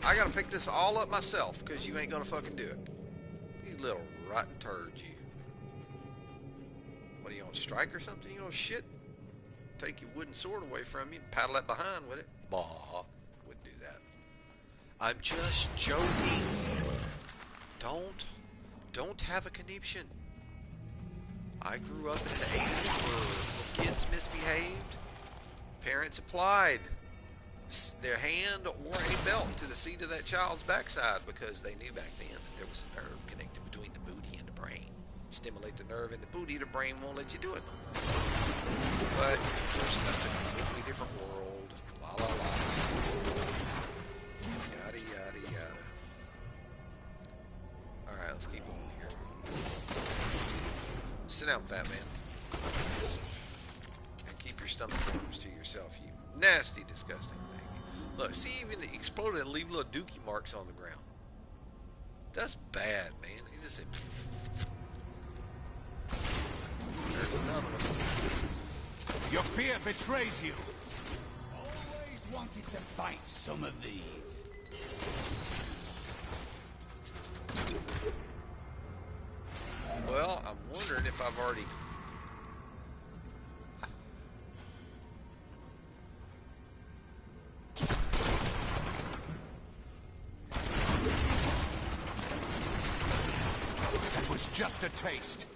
I gotta pick this all up myself because you ain't gonna fucking do it. You little rotten turd, you. What are you on strike or something? You know shit? Take your wooden sword away from you and paddle that behind with it. Bah. Wouldn't do that. I'm just joking. Don't have a conniption. I grew up in an age where kids misbehaved. Parents applied their hand or a belt to the seat of that child's backside because they knew back then that there was a nerve connected between the booty and the brain. Stimulate the nerve in the booty, the brain won't let you do it. But, of course, that's a completely different world. La la la. Yada yada yada. Alright, let's keep going here. Sit down, fat man. And keep your stomach worms to yourself, you nasty, disgusting thing. Look, see, even it exploded and leave little dookie marks on the ground. That's bad, man. He just said... There's another one. Your fear betrays you. Always wanted to fight some of these. Well, I'm wondering if I've already... That was just a taste.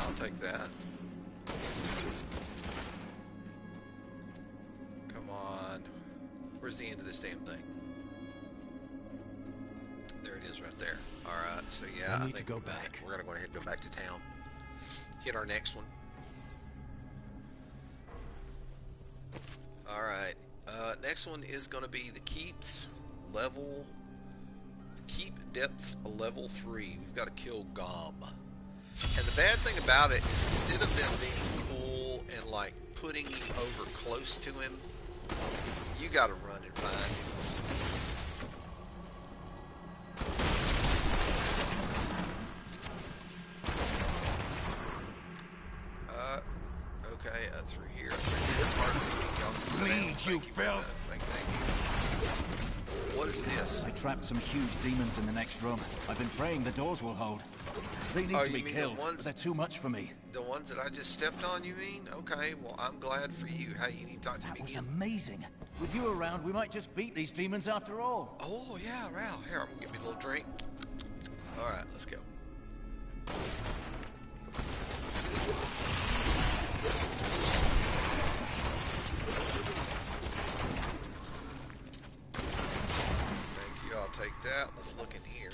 I'll take that. Come on. Where's the end of this damn thing? There it is right there. Alright, so yeah, I think we're back. We're going to go ahead and go back to town. Hit our next one. Alright. Next one is going to be the Keeps, level Depth level 3. We've got to kill Gom. And the bad thing about it is instead of them being cool and like putting you over close to him, you got to run and find him. Okay, through here. Bleed, you filth! Thank you. What is this? I trapped some huge demons in the next room. I've been praying the doors will hold. They need to be killed, but they're too much for me. The ones that I just stepped on, you mean? Okay, well, I'm glad for you. Hey, you need to talk to me again. That was amazing. With you around, we might just beat these demons after all. Oh, yeah, wow. Here, I'm gonna give me a little drink. All right, let's go. Thank you, I'll take that. Let's look in here.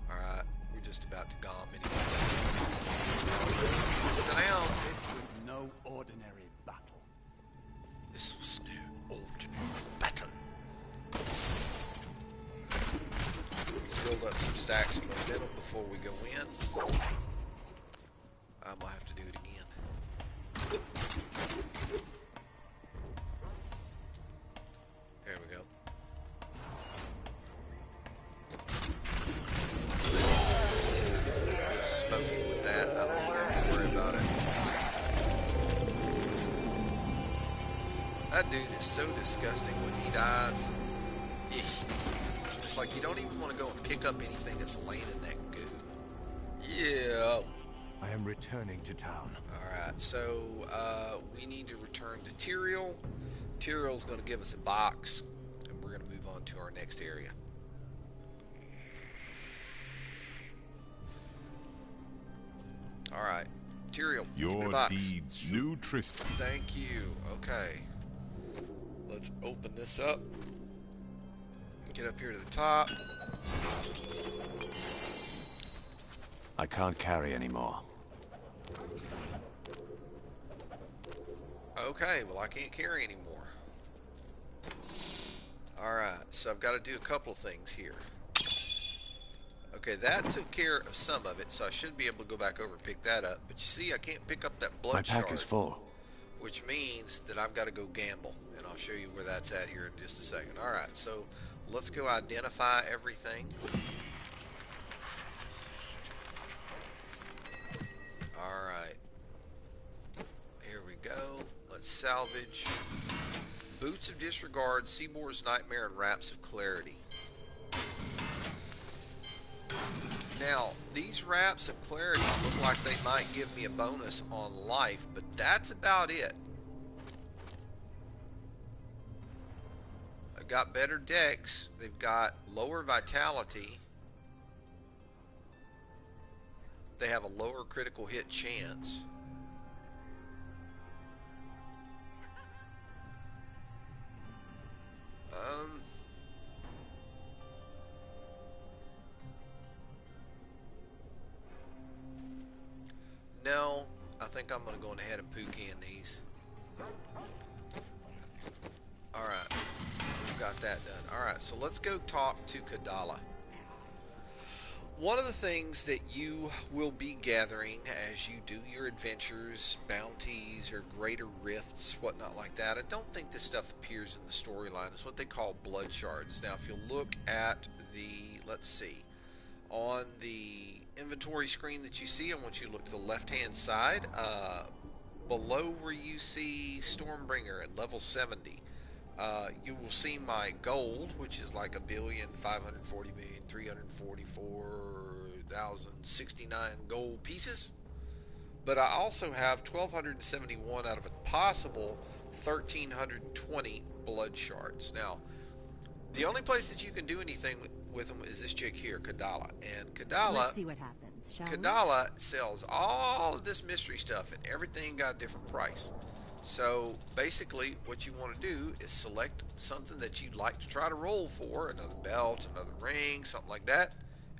Alright, we're just about to gom anyway. Sit down. This was no ordinary battle. This was no ordinary battle. Let's build up some stacks of momentum before we go in. I'm gonna have to do it again. There we go. Just smoking with that. I don't even have to worry about it. That dude is so disgusting when he dies. It's like you don't even want to go and pick up anything that's laying in that goo. Yeah. I am returning to town. Alright, so we need to return to Tyrael. Tyrael's going to give us a box, and we're going to move on to our next area. Alright, Tyrael, your box. deeds, new Tristan. Thank you. Okay. Let's open this up. Get up here to the top. I can't carry anymore. Okay, well I can't carry anymore. Alright, so I've got to do a couple of things here. Okay, that took care of some of it, so I should be able to go back over and pick that up. But you see, I can't pick up that blood shard. My pack is full. Which means that I've got to go gamble. And I'll show you where that's at here in just a second. Alright, so let's go identify everything. Alright. Here we go. Let's salvage. Boots of Disregard, Seaboard's Nightmare, and Wraps of Clarity. Now, these Wraps of Clarity look like they might give me a bonus on life, but that's about it. I've got better dex. They've got lower vitality. They have a lower critical hit chance. No, I think I'm going to go ahead and poo-can these. Alright, we've got that done. Alright, so let's go talk to Kadala. One of the things that you will be gathering as you do your adventures, bounties, or greater rifts, whatnot like that, I don't think this stuff appears in the storyline. It's what they call blood shards. Now, if you look at the, let's see, on the inventory screen that you see, I want you to look to the left-hand side, below where you see Stormbringer at level 70. You will see my gold, which is like 1,540,344,069 gold pieces. But I also have 1,271 out of a possible 1,320 blood shards. Now, the only place that you can do anything with them is this chick here, Kadala. And Kadala, let's see what happens, shall Kadala sells all of this mystery stuff, and everything got a different price. So basically what you want to do is select something that you'd like to try to roll for, another belt, another ring, something like that,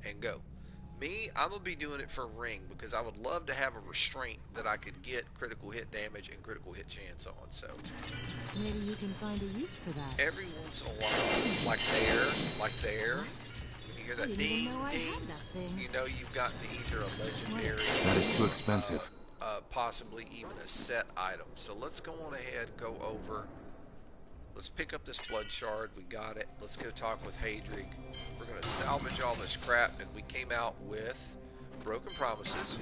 and go. Me, I'm going to be doing it for ring because I would love to have a restraint that I could get critical hit damage and critical hit chance on. So maybe you can find a use for that. Every once in a while, like there, when you hear that ding, ding, you know you've gotten either a legendary. That is too expensive. Possibly even a set item. So let's go on ahead, go over. Let's pick up this blood shard. We got it. Let's go talk with Hadrig. We're going to salvage all this crap, and we came out with Broken Promises,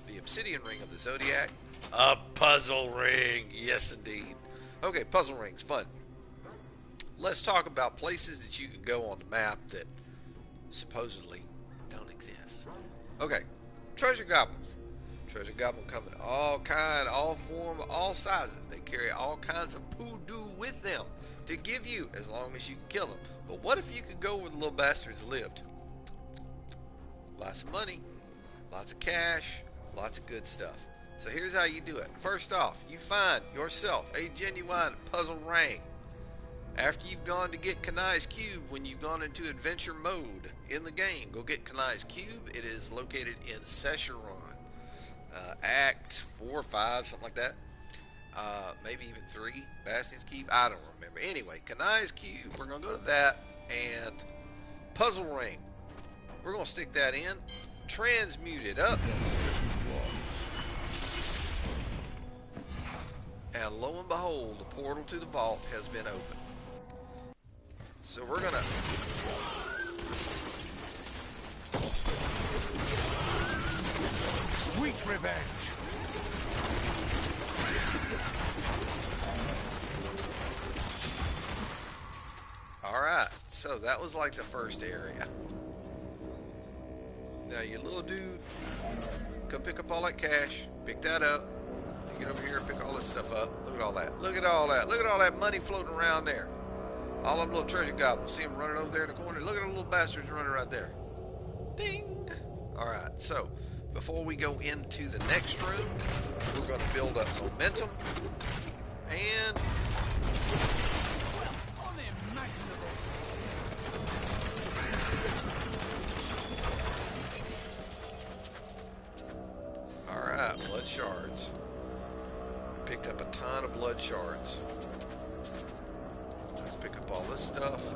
the Obsidian Ring of the Zodiac, a puzzle ring. Yes, indeed. Okay, puzzle rings, fun. Let's talk about places that you can go on the map that supposedly don't exist. Okay, treasure goblins. Treasure goblin come in all kind, all form, all sizes. They carry all kinds of poodoo with them to give you as long as you can kill them. But what if you could go where the little bastards lived? Lots of money, lots of cash, lots of good stuff. So here's how you do it. First off, you find yourself a genuine puzzle ring. After you've gone to get Kanai's Cube, when you've gone into adventure mode in the game, go get Kanai's Cube. It is located in Sescheron. Act 4 or 5, something like that. Maybe even 3. Bastion's Keep. I don't remember. Anyway, Kanai's Cube. We're going to go to that. And puzzle ring. We're going to stick that in. Transmute it up. And lo and behold, the portal to the vault has been opened. So we're going to... Sweet revenge. Alright, so that was like the first area. Now you little dude, go pick up all that cash, pick that up, and get over here and pick all this stuff up. Look at all that. Look at all that. Look at all that money floating around there. All them little treasure goblins. See them running over there in the corner? Look at the little bastards running right there. Ding! Alright, so before we go into the next room, we're going to build up momentum. And... Alright, blood shards. Picked up a ton of blood shards. Let's pick up all this stuff.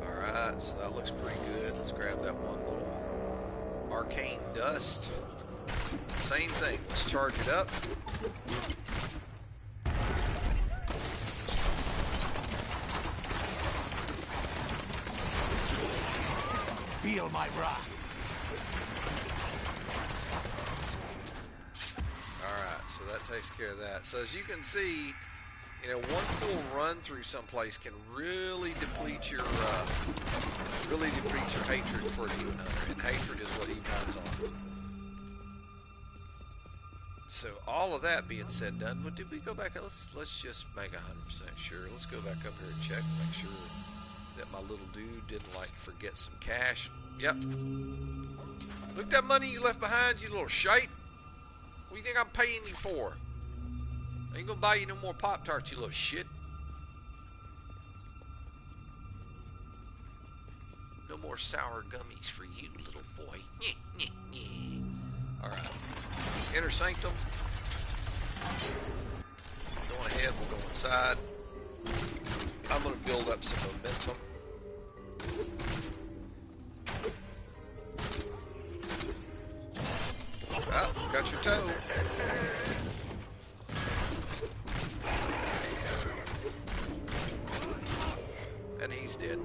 Alright, so that looks pretty good. Let's grab that one little arcane dust. Same thing. Let's charge it up. Feel my wrath. Alright, so that takes care of that. So as you can see, you know, one full run through someplace can really deplete your hatred for the Demon Hunter, and hatred is what he runs on. So all of that being said and done, but did we go back? Let's just make 100% sure. Let's go back up here and check, make sure that my little dude didn't like forget some cash. Yep. Look at that money you left behind, you little shite. What do you think I'm paying you for? I ain't gonna buy you no more Pop-Tarts, you little shit. No more sour gummies for you, little boy. Alright. Inner Sanctum. Going ahead, we'll go inside. I'm gonna build up some momentum. Oh, got your toe. And he's dead.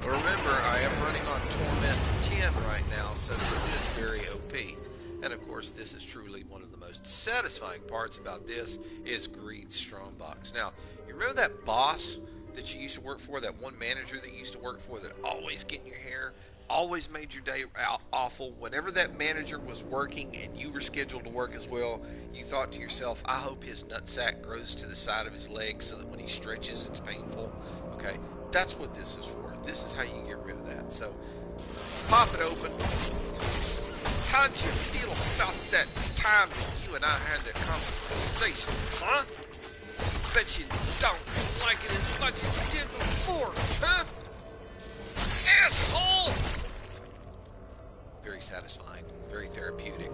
But remember, I am running on Torment 10 right now, so this is very OP. And of course, this is truly one of the most satisfying parts about this is Greed's Strongbox. Now, you remember that boss that you used to work for, that one manager that you used to work for that always get in your hair, always made your day awful? Whenever that manager was working and you were scheduled to work as well, you thought to yourself, I hope his nutsack grows to the side of his leg so that when he stretches, it's painful. Okay, that's what this is for. This is how you get rid of that. So, pop it open. How'd you feel about that time that you and I had that conversation, huh? Bet you don't like it as much as you did before, huh? Asshole! therapeutic.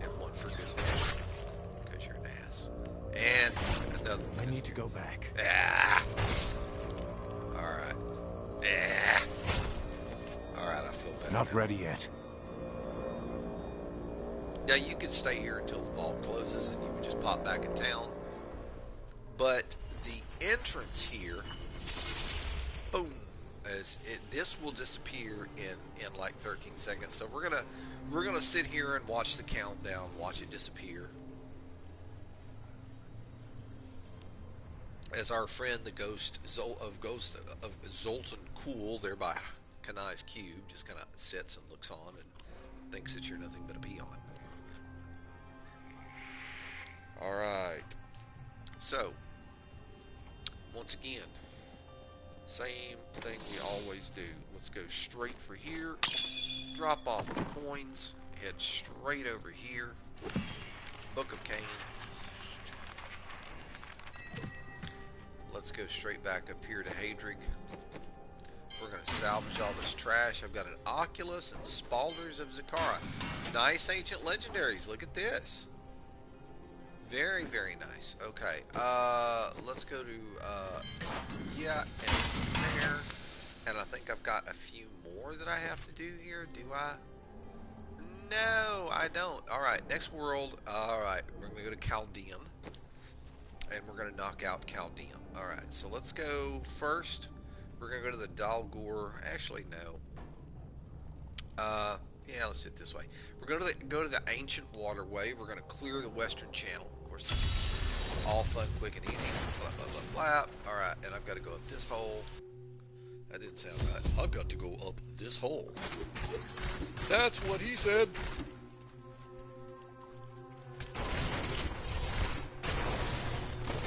And one for good measure, because you're an ass. And another one. I need to go back. Alright. Alright, I feel better. Not ready yet. Now you could stay here until the vault closes and you would just pop back in town. But the entrance here, boom, this will disappear in like 13 seconds. So we're gonna sit here and watch the countdown, watch it disappear. As our friend the ghost of Zoltan Cool there by Kanai's cube just kind of sits and looks on and thinks that you're nothing but a peon. Alright, so once again, same thing we always do. Let's go straight for here, drop off the coins, head straight over here, Book of Cain. Let's go straight back up here to Hadrig. We're going to salvage all this trash. I've got an Oculus and Spalders of Zakara. Nice ancient legendaries. Look at this. Very, very nice. Okay. Let's go to, yeah, and there. And I think I've got a few more that I have to do here. Do I? No, I don't. Alright, next world. Alright, we're going to go to Chaldeum. And we're going to knock out Chaldeum. Alright, so let's go first. We're going to go to the Dalgor. Actually, no. Yeah, let's do it this way. We're going to go to the Ancient Waterway. We're going to clear the Western Channel. Of course, this is all fun, quick, and easy. Blah, blah, blah, blah. Alright, and I've got to go up this hole. That didn't sound right. I've got to go up this hole. That's what he said.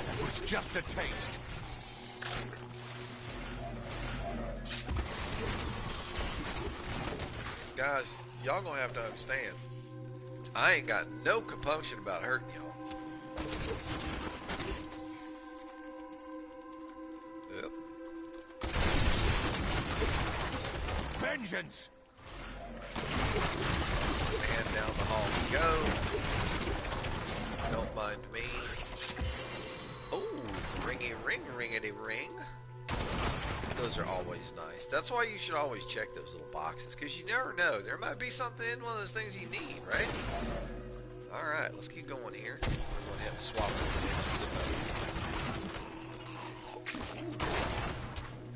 That was just a taste. Guys, y'all gonna have to understand, I ain't got no compunction about hurting y'all. Yep. Vengeance! And down the hall we go. Don't mind me. Oh, ringy ring, ringity ring. Those are always nice. That's why you should always check those little boxes, because you never know. There might be something in one of those things you need, right? Alright, let's keep going here. I'm going to have to swap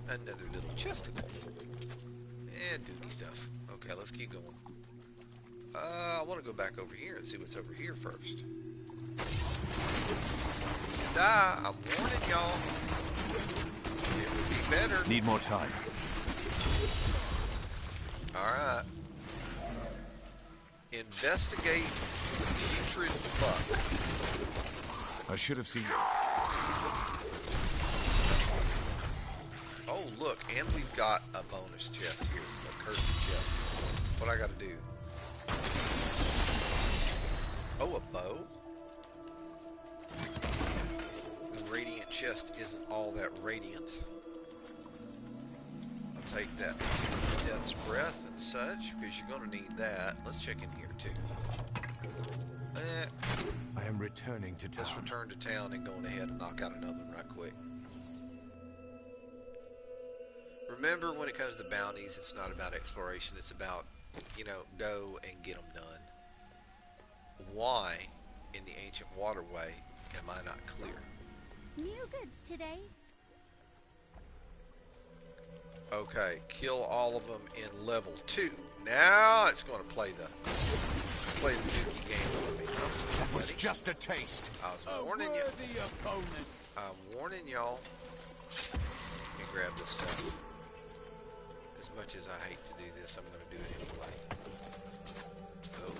another little chesticle. And dookie stuff. Okay, let's keep going. I want to go back over here and see what's over here first. I'm warning y'all. It would be better. Need more time. Alright. Investigate the putrid buck. I should have seen. Oh, look, and we've got a bonus chest here, a cursed chest. What I gotta do? Oh, a bow? The radiant chest isn't all that radiant. I'll take that death's breath and such, because you're gonna need that. Let's check in here, too. I am returning to town. Let's return to town and going ahead and knock out another one right quick. Remember, when it comes to bounties, it's not about exploration. It's about, you know, go and get them done. Why, in the Ancient Waterway, am I not clear? New goods today. Okay, kill all of them in level 2. Now it's going to play the dookie game with me. That was just a taste. I was warning you. I'm warning y'all. Let me grab this stuff. As much as I hate to do this, I'm going to do it anyway. Oh,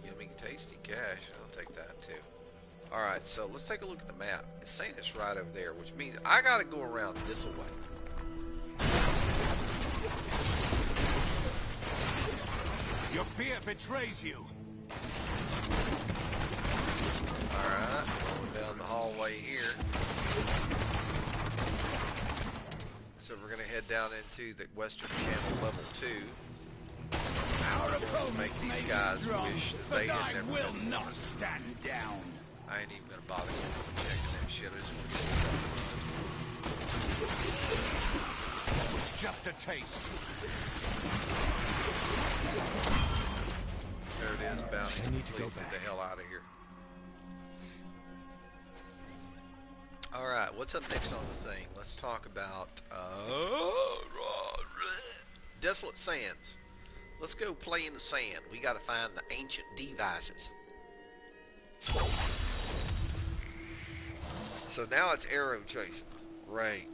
yummy, tasty cash. I'll take that too. Alright, so let's take a look at the map. It's saying it's right over there, which means I got to go around this way. Your fear betrays you. Alright, going down the hallway here. So we're going to head down into the Western Channel level 2. Make these guys wish that they had never will been not born. stand down. I ain't even gonna bother checking that shit. I just want to get It's just a taste. there it is, bounty. I need to go Please get back. the hell out of here. Alright, what's up next on the thing? Let's talk about Desolate Sands. Let's go play in the sand. We gotta find the ancient devices. So now it's arrow chasing. Great.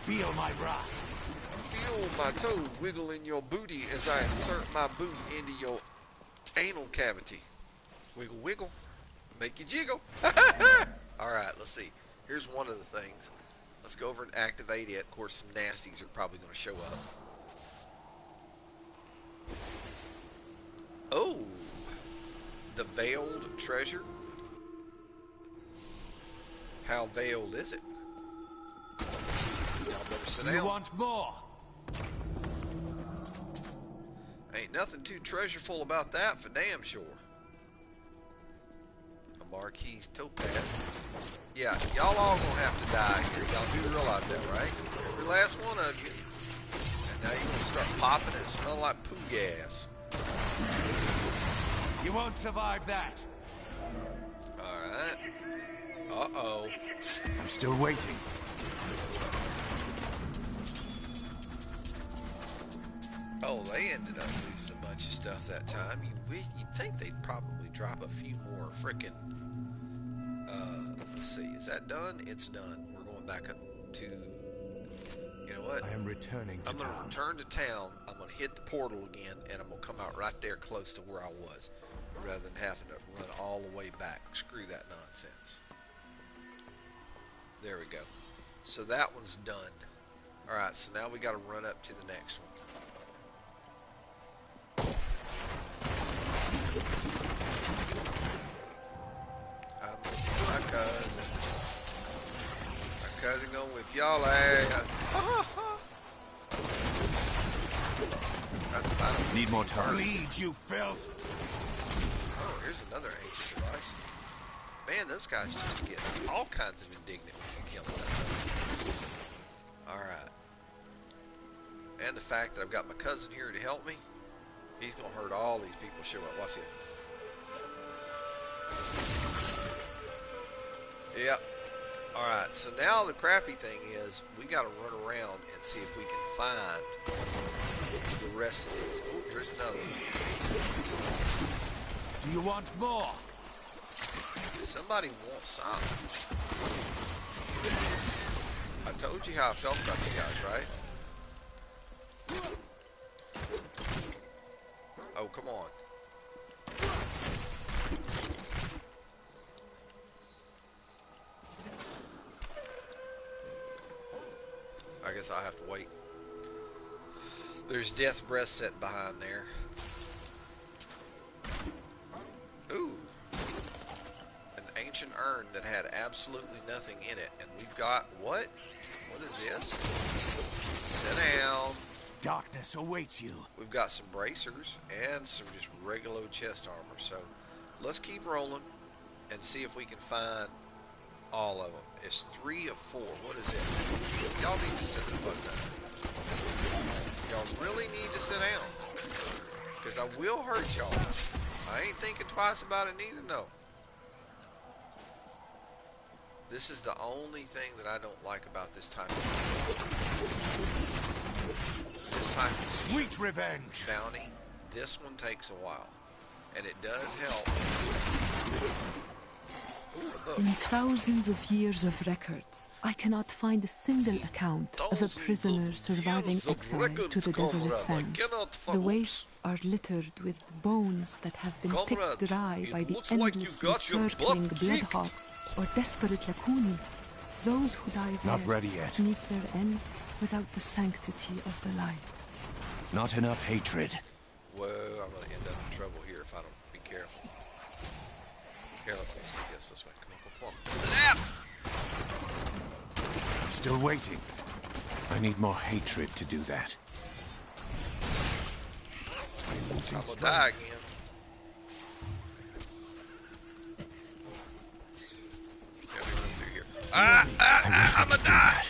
Feel my wrath. Feel my toe wiggle in your booty as I insert my boot into your anal cavity. Wiggle, wiggle. Make you jiggle. Alright, let's see. Here's one of the things. Let's go over and activate it. Of course, some nasties are probably going to show up. Oh! The veiled treasure. How veiled is it? Y'all better sit down. You want more? Ain't nothing too treasureful about that, for damn sure. A Marquise topaz. Yeah, y'all all gonna have to die here. Y'all do realize that, right? Every last one of you. And now you're gonna start popping and smell like poo gas. You won't survive that. Alright. Uh-oh. I'm still waiting. Oh, they ended up losing a bunch of stuff that time. You'd think they'd probably drop a few more frickin'... let's see, is that done? It's done. We're going back up to... You know what? I am returning to I'm going to town. return to town. I'm going to hit the portal again, and I'm going to come out right there close to where I was, rather than having to run all the way back. Screw that nonsense. There we go. So that one's done. Alright, so now we got to run up to the next one. My cousin. My cousin gonna whip y'all ass. That's about it. Need more time. Bleed, you filth. Oh, here's another ancient device. Man, those guys just get all kinds of indignant when you kill them. Alright. And the fact that I've got my cousin here to help me, he's gonna hurt all these people show up. Watch this. Yep. Alright, so now the crappy thing is we gotta run around and see if we can find the rest of these. Oh, here's another one. Do you want more? Does somebody want some? I told you how I felt about you guys, right? Oh, come on. I guess I'll have to wait. There's Death Breath set behind there. Ooh. An ancient urn that had absolutely nothing in it. And we've got what? What is this? Sit down. Darkness awaits you. We've got some bracers and some just regular chest armor. So let's keep rolling and see if we can find all of them. It's 3 of 4. What is it? Y'all need to sit the fuck down. Y'all really need to sit down. Because I will hurt y'all. I ain't thinking twice about it neither, no. This is the only thing that I don't like about this type of this type of Sweet revenge. bounty. This one takes a while. And it does help. Ooh, a book. In thousands of years of records, I cannot find a single account of a prisoner surviving exile to the desolate sands. The wastes are littered with bones that have been picked dry by the endlessly circling bloodhawks or desperate lacuni. Those who die there Not ready yet. meet their end without the sanctity of the light. Not enough hatred. Whoa, I'm going to end up in trouble here if I don't be careful. Here, let's see this way. Come on, come on, come on. Still waiting. I need more hatred to do that. I'm gonna die again. Gotta run through here. I'm gonna die!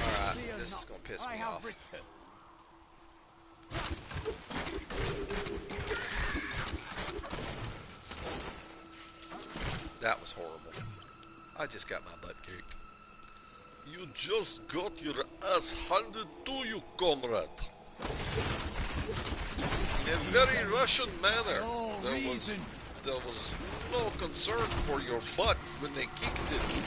Alright, this is gonna piss me off. That was horrible. I just got my butt kicked. You just got your ass handed to you, comrade. In a very Russian manner. There was no concern for your butt when they kicked it.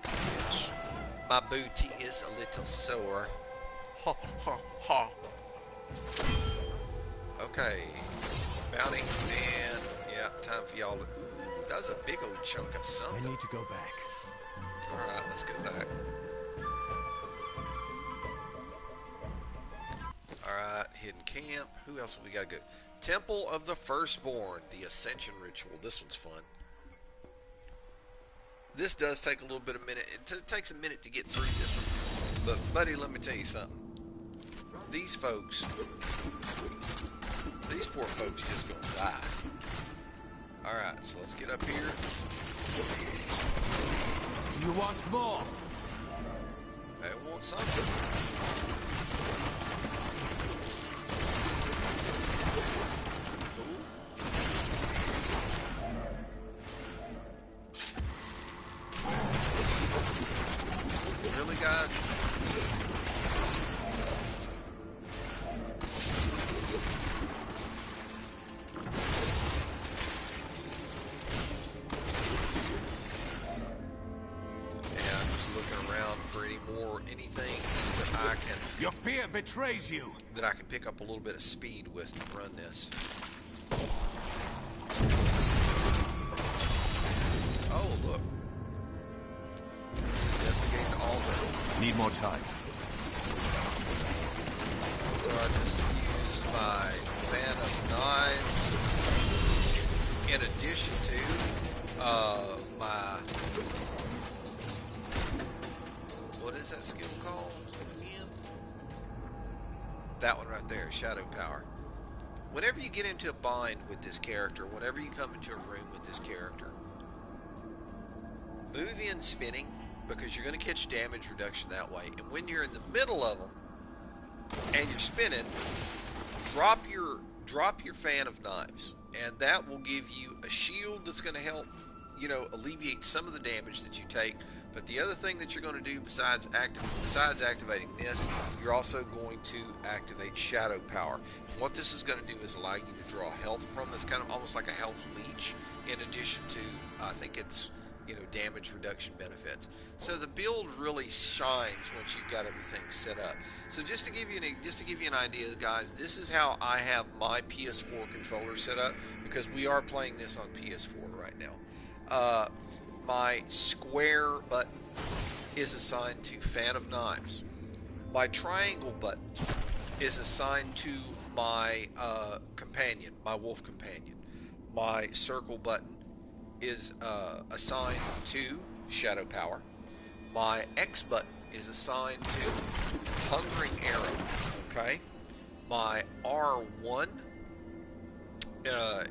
Yes. My booty is a little sore. Ha ha ha. Okay. Bounty and yeah, time for y'all to. Ooh, that was a big old chunk of something. I need to go back. Alright, let's go back. Alright, hidden camp. Who else have we got to go? Temple of the Firstborn, the Ascension Ritual. This one's fun. This does take a little bit of minute. It takes a minute to get through this one. But, buddy, let me tell you something. These folks, these poor folks just gonna die. Alright, so let's get up here. Do you want more? I want something. Really, guys? Anything that I can. Your fear betrays you. That I can pick up a little bit of speed with to run this. Oh, look. Let's investigate the altar. Need more time. So I just used my fan of knives in addition to my. What is that skill called again? That one right there, Shadow Power. Whenever you get into a bind with this character, whenever you come into a room with this character, move in spinning, because you're going to catch damage reduction that way. And when you're in the middle of them and you're spinning, drop your fan of knives, and that will give you a shield that's going to help, you know, alleviate some of the damage that you take. But the other thing that you're going to do besides activating this, you're also going to activate Shadow Power. And what this is going to do is allow you to draw health from. It's kind of almost like a health leech, in addition to, I think it's, you know, damage reduction benefits. So the build really shines once you've got everything set up. So just to give you an idea, guys, this is how I have my PS4 controller set up, because we are playing this on PS4 right now. My square button is assigned to Fan of Knives. My triangle button is assigned to my companion, my wolf companion. My circle button is assigned to Shadow Power. My X button is assigned to Hungering Arrow. Okay. My R1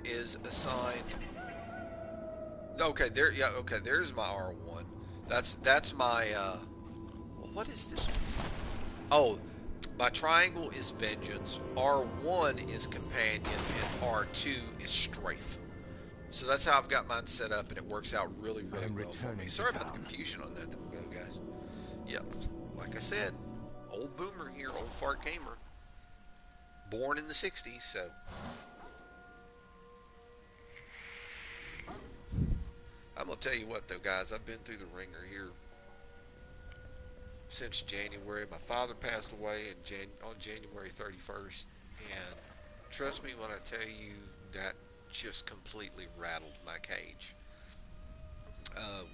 is assigned. Okay, there. Yeah. Okay, there's my R1. That's my. What is this? Oh, my triangle is Vengeance. R1 is Companion, and R2 is Strafe. So that's how I've got mine set up, and it works out really, really well for me. Sorry about the confusion on that. There we go, guys. Yep. Like I said, old boomer here, old fart gamer. Born in the '60s, so. I'm going to tell you what, though, guys. I've been through the ringer here since January. My father passed away on January 31st. And trust me when I tell you that just completely rattled my cage.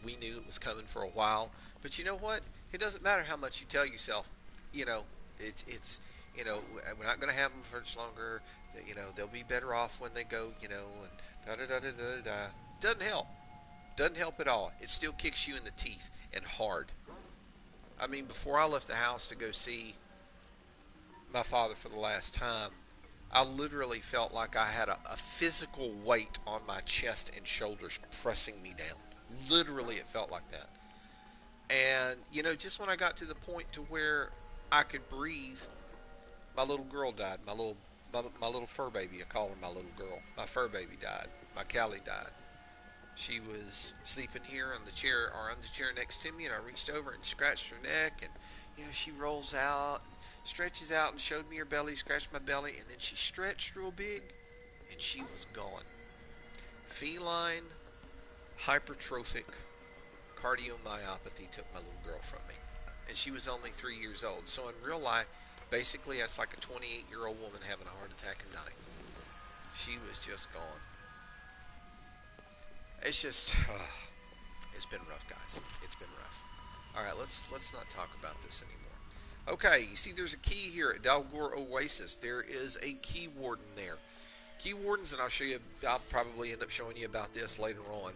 We knew it was coming for a while. But you know what? It doesn't matter how much you tell yourself. You know, it's you know, we're not going to have them for much longer. You know, they'll be better off when they go, you know, and da-da-da-da-da-da. Doesn't help. Doesn't help at all. It still kicks you in the teeth, and hard. I mean, before I left the house to go see my father for the last time, I literally felt like I had a physical weight on my chest and shoulders pressing me down. Literally, it felt like that. And, you know, just when I got to the point to where I could breathe, my little girl died. My little fur baby. I call her my little girl. My fur baby died. My Callie died. She was sleeping here on the chair, or on the chair next to me, and I reached over and scratched her neck, and, you know, she rolls out, and stretches out, and showed me her belly, scratched my belly, and then she stretched real big, and she was gone. Feline, hypertrophic cardiomyopathy took my little girl from me, and she was only 3 years old. So in real life, basically, that's like a 28-year-old woman having a heart attack and dying. She was just gone. It's just, it's been rough, guys. It's been rough. All right, let's not talk about this anymore. Okay, you see there's a key here at Dalgor Oasis. There is a key warden there. Key wardens, and I'll probably end up showing you about this later on.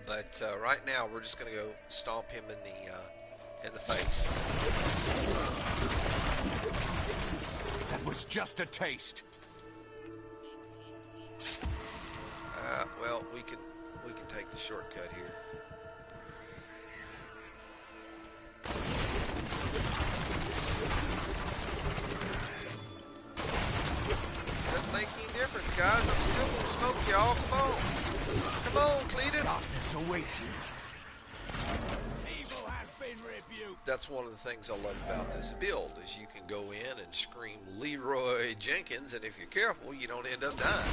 But right now, we're just going to go stomp him in the face. That was just a taste. Well, we can take the shortcut here. Doesn't make any difference, guys. I'm still gonna smoke y'all. Come on, Cletus. Darkness awaits you. Evil has been rebuked. That's one of the things I love about this build, is you can go in and scream Leroy Jenkins, and if you're careful, you don't end up dying.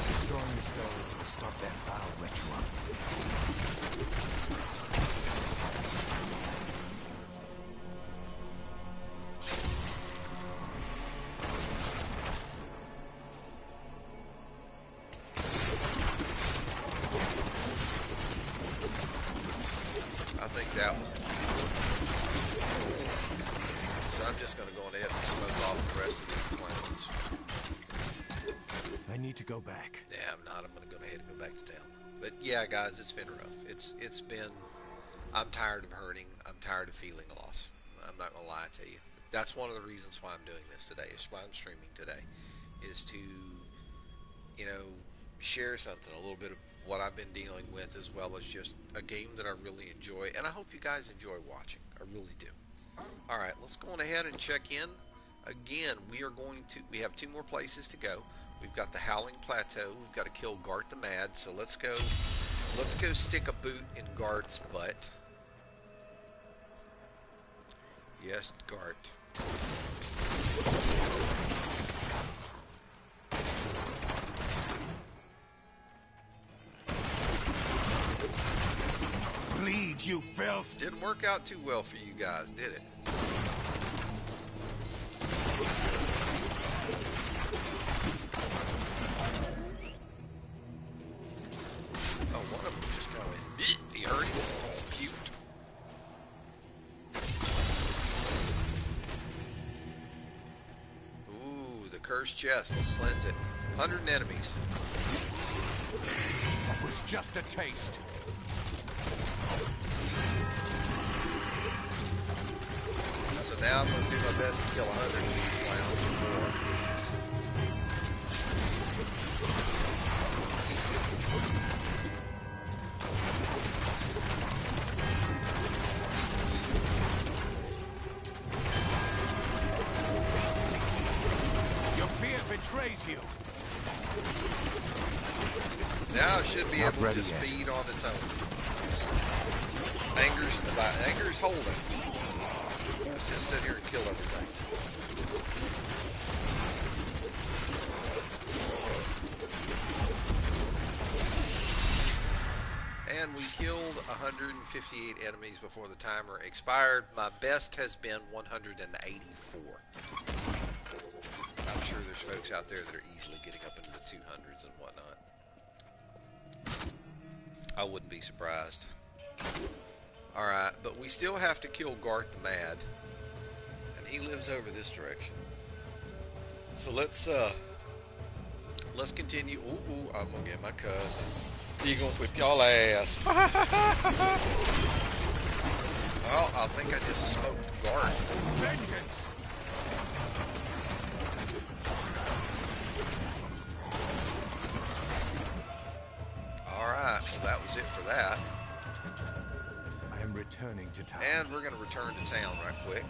Destroying the stones will stop that foul ritual. I think that was the key. So I'm just going to go ahead and smoke off the rest of these clowns. I need to go back. Yeah, I'm not. I'm going to go ahead and go back to town. But yeah, guys, it's been rough. It's been. I'm tired of hurting. I'm tired of feeling loss. I'm not going to lie to you. That's one of the reasons why I'm doing this today. Is why I'm streaming today, is to, you know, share something, a little bit of what I've been dealing with, as well as just a game that I really enjoy, and I hope you guys enjoy watching. I really do. All right, let's go on ahead and check in. Again, we have 2 more places to go. We've got the Howling Plateau. We've got to kill Gart the Mad. So let's go stick a boot in Gart's butt. Yes, Gart. Bleed, you filth! Didn't work out too well for you guys, did it? Oh, one of them just kind of went, he hurt him. Cute. Ooh, the cursed chest. Let's cleanse it. 100 enemies. That was just a taste. So now I'm going to do my best to kill 100 of these clowns or more. Your fear betrays you. Now it should be able to just feed on its own. Anger's holding. Let's just sit here and kill everything. And we killed 158 enemies before the timer expired. My best has been 184. I'm sure there's folks out there that are easily getting up into the 200s and whatnot. I wouldn't be surprised. Alright, but we still have to kill Gart the Mad. he lives over this direction. So let's continue. Ooh, I'm gonna get my cousin. He gonna whip y'all ass. Well, I think I just smoked guard. Vengeance. Alright, so that was it for that. I am returning to town. And we're gonna return to town right quick.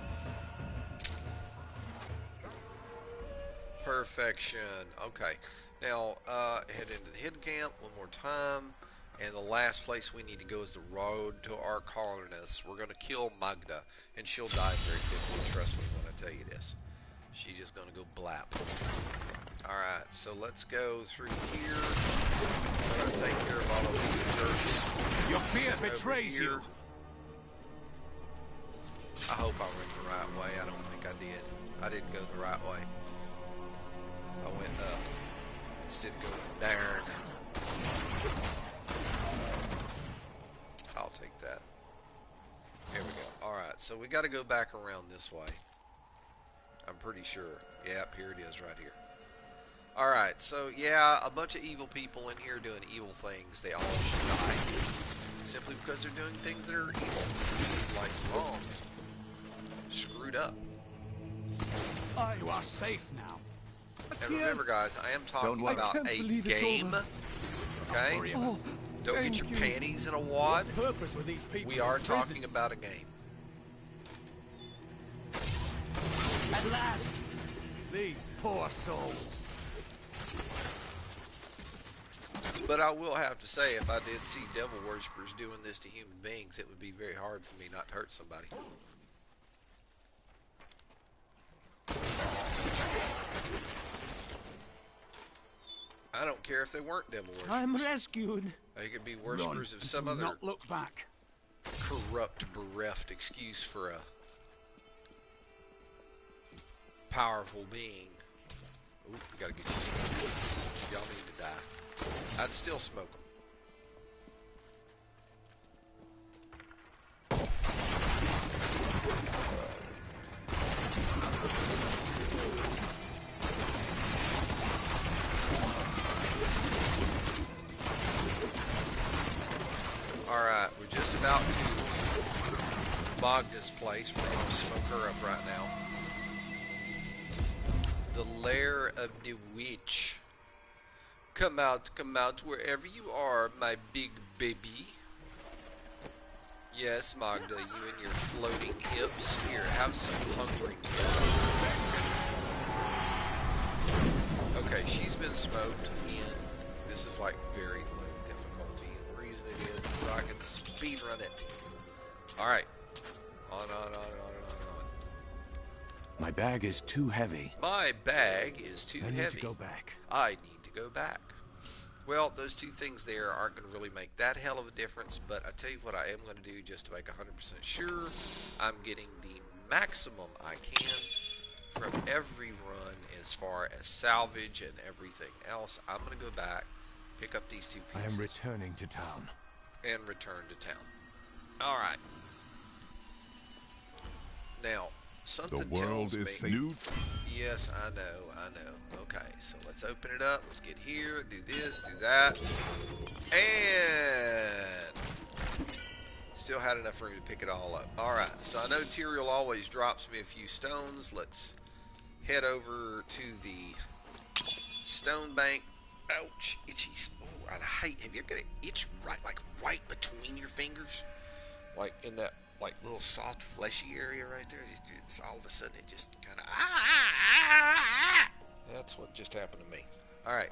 Perfection. Okay. Now, head into the hidden camp one more time. And the last place we need to go is the road to our colonists. We're going to kill Magda. And she'll die very quickly. Trust me when I tell you this. She's just going to go blap. Alright, so let's go through here. We're going to take care of all of these jerks. Your fear betrays you. I hope I went the right way. I don't think I did. I didn't go the right way. I went up instead of going down. I'll take that. Here we go. Alright, so we got to go back around this way. I'm pretty sure. Yep, here it is right here. Alright, so yeah, a bunch of evil people in here doing evil things. They all should die. Simply because they're doing things that are evil. Like wrong. Screwed up. You are safe now. And remember, guys, I am talking about a game. Okay? Don't get your panties in a wad. We are talking about a game. At last, these poor souls. But I will have to say, if I did see devil worshippers doing this to human beings, it would be very hard for me not to hurt somebody. I don't care if they weren't devil worshippers. I'm rescued. They could be worshippers of some other not look back. corrupt, bereft excuse for a powerful being. Ooh, we gotta get you. Y'all need to die. I'd still smoke them. Alright, we're just about to Magda's place. We're going to smoke her up right now. The lair of the witch. Come out, wherever you are, my big baby. Yes, Magda, you and your floating hips. Here, have some hungry. Okay, she's been smoked in. This is like very low difficulty. And the reason it is so I can speed run it. Alright. On. My bag is too heavy. My bag is too heavy. I need to go back. I need to go back. Well, those two things there aren't going to really make that hell of a difference, but I tell you what I am going to do just to make 100% sure I'm getting the maximum I can from every run as far as salvage and everything else. I'm going to go back, pick up these two pieces. I am returning to town. And return to town. Alright. Now, something tells me... new. Yes, I know. Okay, so let's open it up. Let's get here, do this, do that. And... still had enough room to pick it all up. Alright, so I know Tyrael always drops me a few stones. Let's head over to the stone bank. Ouch, itchy. Oh, I hate... have you ever got an itch right between your fingers? Like in that... like little soft fleshy area right there. It's all of a sudden it just kind of that's what just happened to me. All right,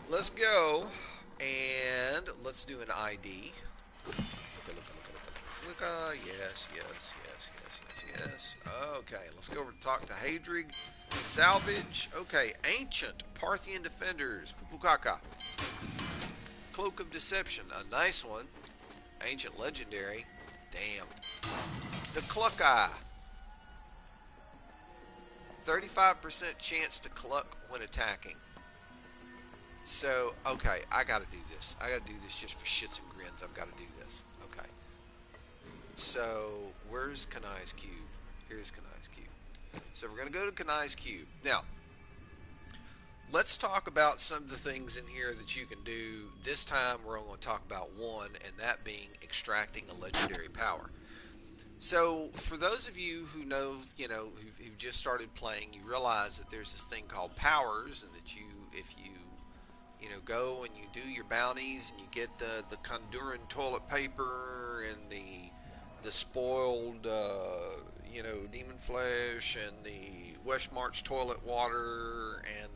let's go and let's do an ID. Look, yes. Okay, let's go over and talk to Hadrig. Salvage. Okay, ancient Parthian defenders. Pupukaka. Cloak of Deception, a nice one. Ancient legendary. Damn. The Cluck-Eye. 35% chance to cluck when attacking. So, okay, I gotta do this. I gotta do this just for shits and grins. I've gotta do this. Okay. So, where's Kanai's cube? Here's Kanai's Cube. So we're going to go to Kanai's Cube. Now, let's talk about some of the things in here that you can do. This time we're only going to talk about one, and that being extracting a legendary power. So for those of you who know, who've just started playing, you realize that there's this thing called powers, and that if you go and you do your bounties and you get the Conduran toilet paper and the spoiled, demon flesh and the Westmarch toilet water and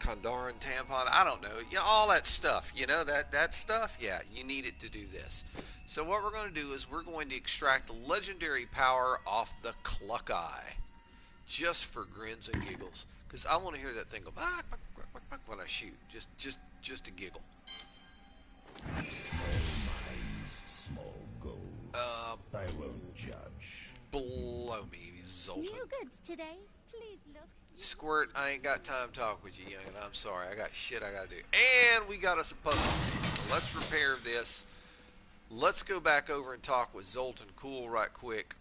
Condaran tampon, I don't know, all that stuff, that stuff, yeah, you need it to do this. So what we're going to do is we're going to extract the legendary power off the Cluck Eye, just for grins and giggles, because I want to hear that thing go back when I shoot, just a giggle. Small minds, small goals. I won't judge. Blow me, Zoltan. New goods today. Please look. Squirt, I ain't got time to talk with you, youngin'. I'm sorry. I got shit I gotta do. And we got us a puzzle. So let's repair this. Let's go back over and talk with Zoltan Cool right quick.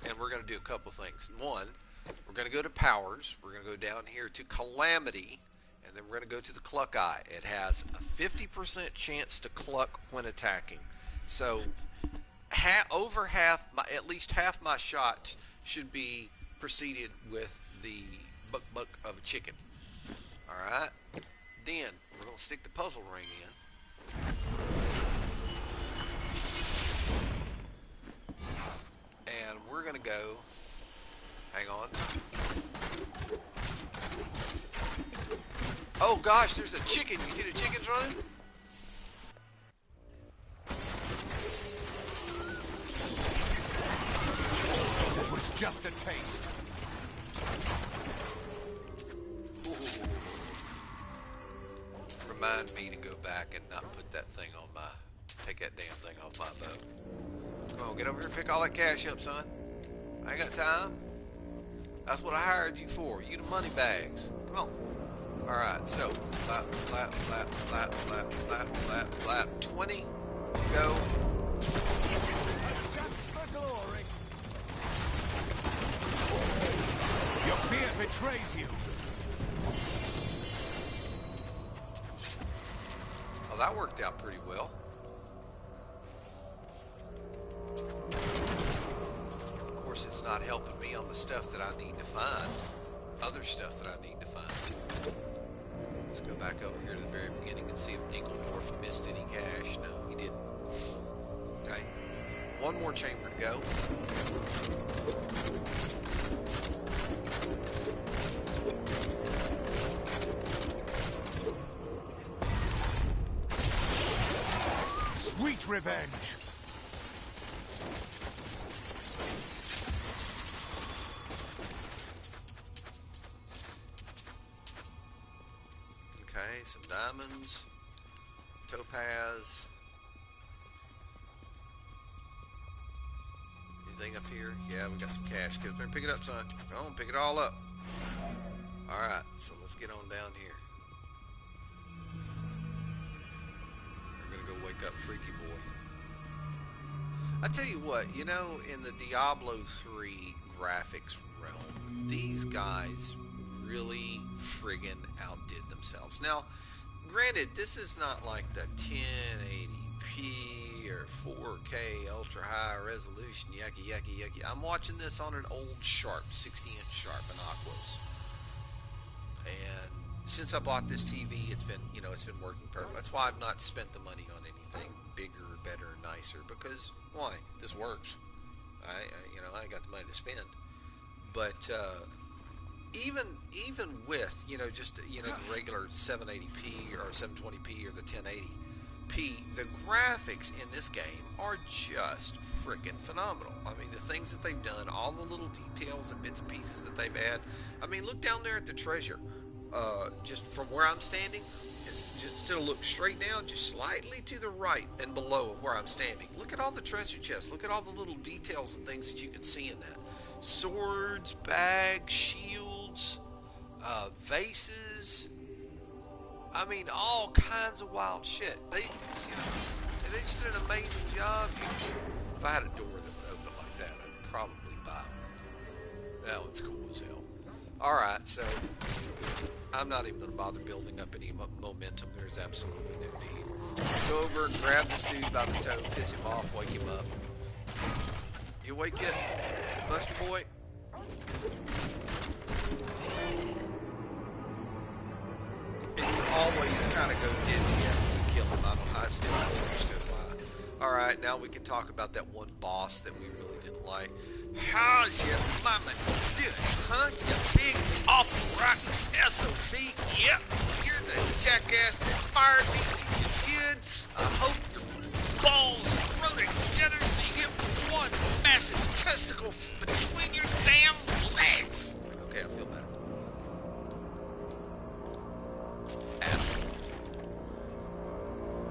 And we're gonna do a couple things. One, we're gonna go to powers. We're gonna go down here to Calamity. And then we're gonna go to the Cluck Eye. It has a 50% chance to cluck when attacking. So at least half my shots should be preceded with the buck of a chicken. Alright? Then we're going to stick the puzzle ring in. And we're going to go, hang on. Oh gosh, there's a chicken. You see the chickens running? It was just a taste. Remind me to go back and not put that thing on take that damn thing off my boat. Come on, get over here and pick all that cash up, son. I ain't got time. That's what I hired you for. You the money bags. Come on. Alright, so, flap, flap, flap, flap, flap, flap, flap, flap. 20, go. Your fear betrays you. Oh, that worked out pretty well. Of course, it's not helping me on the stuff that I need to find. Other stuff that I need to find. Let's go back over here to the very beginning and see if Dinkeldorf missed any cash. No, he didn't. Okay. One more chamber to go. Sweet revenge. Okay, some diamonds, topaz. Anything up here? Yeah, we got some cash. Get up there and pick it up, son. Go on, pick it all up. Alright, so let's get on down here. We're gonna go wake up Freaky Boy. I tell you what, in the Diablo 3 graphics realm, these guys really friggin' outdid themselves. Now, granted, this is not like the 1080p or 4K ultra high resolution, yucky. I'm watching this on an old Sharp, 60-inch Sharp in Aquos. And since I bought this TV, it's been working perfect. That's why I've not spent the money on anything bigger, better, nicer, because why? This works. I ain't got the money to spend. But even with the regular 780p or 720p or the 1080p, the graphics in this game are just freaking phenomenal. I mean, the things that they've done, all the little details and bits and pieces that they've had. I mean, look down there at the treasure. Just from where I'm standing, it's just still look straight down, just slightly to the right and below of where I'm standing. Look at all the treasure chests. Look at all the little details and things that you can see in that. Swords, bags, shields, vases. I mean, all kinds of wild shit. They just did an amazing job. If I had a door that would open like that, That one's cool as hell. Alright, so I'm not even going to bother building up any momentum. There's absolutely no need. Go over and grab this dude by the toe, piss him off, wake him up. You awake yet, Buster Boy? And you always kind of go dizzy after you kill him. I still don't understand why. Alright, now we can talk about that one boss that we really didn't like. How's your mama doing, huh? You big, awful, rotten SOB? Yep, you're the jackass that fired me when you did. I hope your balls grow together so you get one massive testicle between your damn legs. Okay, I feel better. Asshole.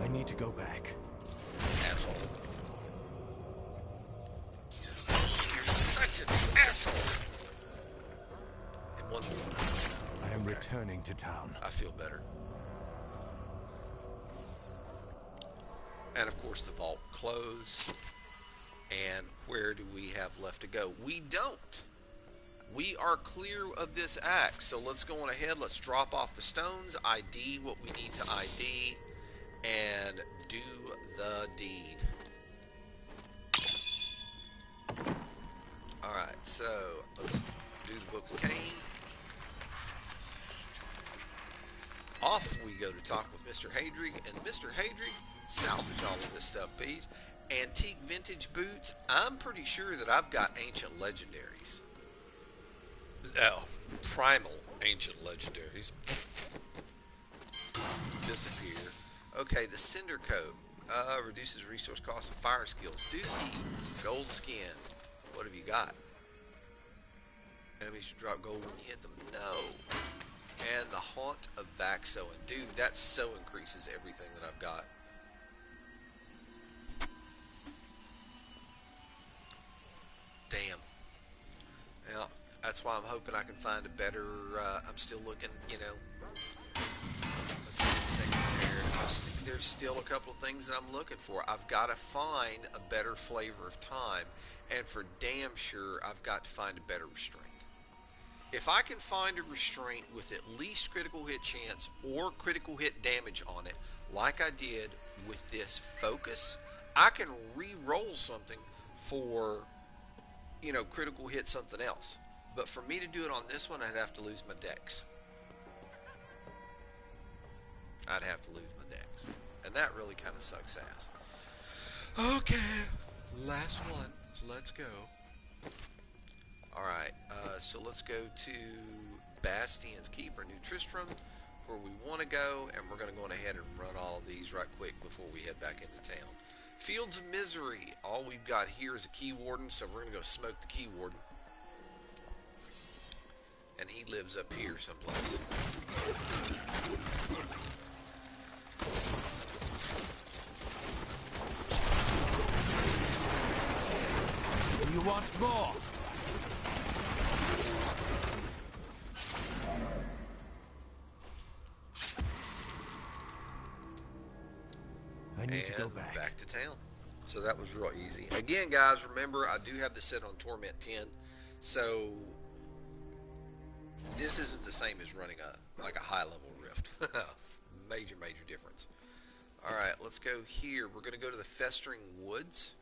I need to go back. Asshole. You're such an asshole. And one more. I am returning to town. I feel better. And of course the vault closed. And where do we have left to go? We don't. We are clear of this act. So let's go on ahead. Let's drop off the stones. ID what we need to ID. And do the deed. Alright, so let's do the Book of Cain. Off we go to talk with Mr. Hadrig. And Mr. Hadrig, salvage all of this stuff, please. Antique vintage boots. I'm pretty sure that I've got ancient legendaries. Oh, primal ancient legendaries. Disappear. Okay, the Cinder Coat. Reduces resource cost of fire skills. Dookie. Gold skin. What have you got? Enemies should drop gold when you hit them. No. And the Haunt of Vaxo. And dude, that so increases everything that I've got. Damn. Well, that's why I'm hoping I can find a better, I'm still looking, you know. Let's see anything there. There's still a couple of things that I'm looking for. I've got to find a better flavor of time. And for damn sure, I've got to find a better restraint. If I can find a restraint with at least critical hit chance or critical hit damage on it, like I did with this focus, I can re-roll something for, you know, critical hit something else. But for me to do it on this one, I'd have to lose my dex. I'd have to lose my dex. And that really kind of sucks ass. Okay, last one. Let's go. Alright, so let's go to Bastion's Keeper, New Tristram, where we want to go, and we're going to go on ahead and run all of these right quick before we head back into town. Fields of Misery. All we've got here is a Key Warden, so we're going to go smoke the Key Warden. And he lives up here someplace. You want more? I need to go back to town. So that was real easy. Again, guys, remember I do have this set on Torment 10, so this isn't the same as running a high level rift. major difference. All right, let's go here. We're gonna go to the Festering Woods,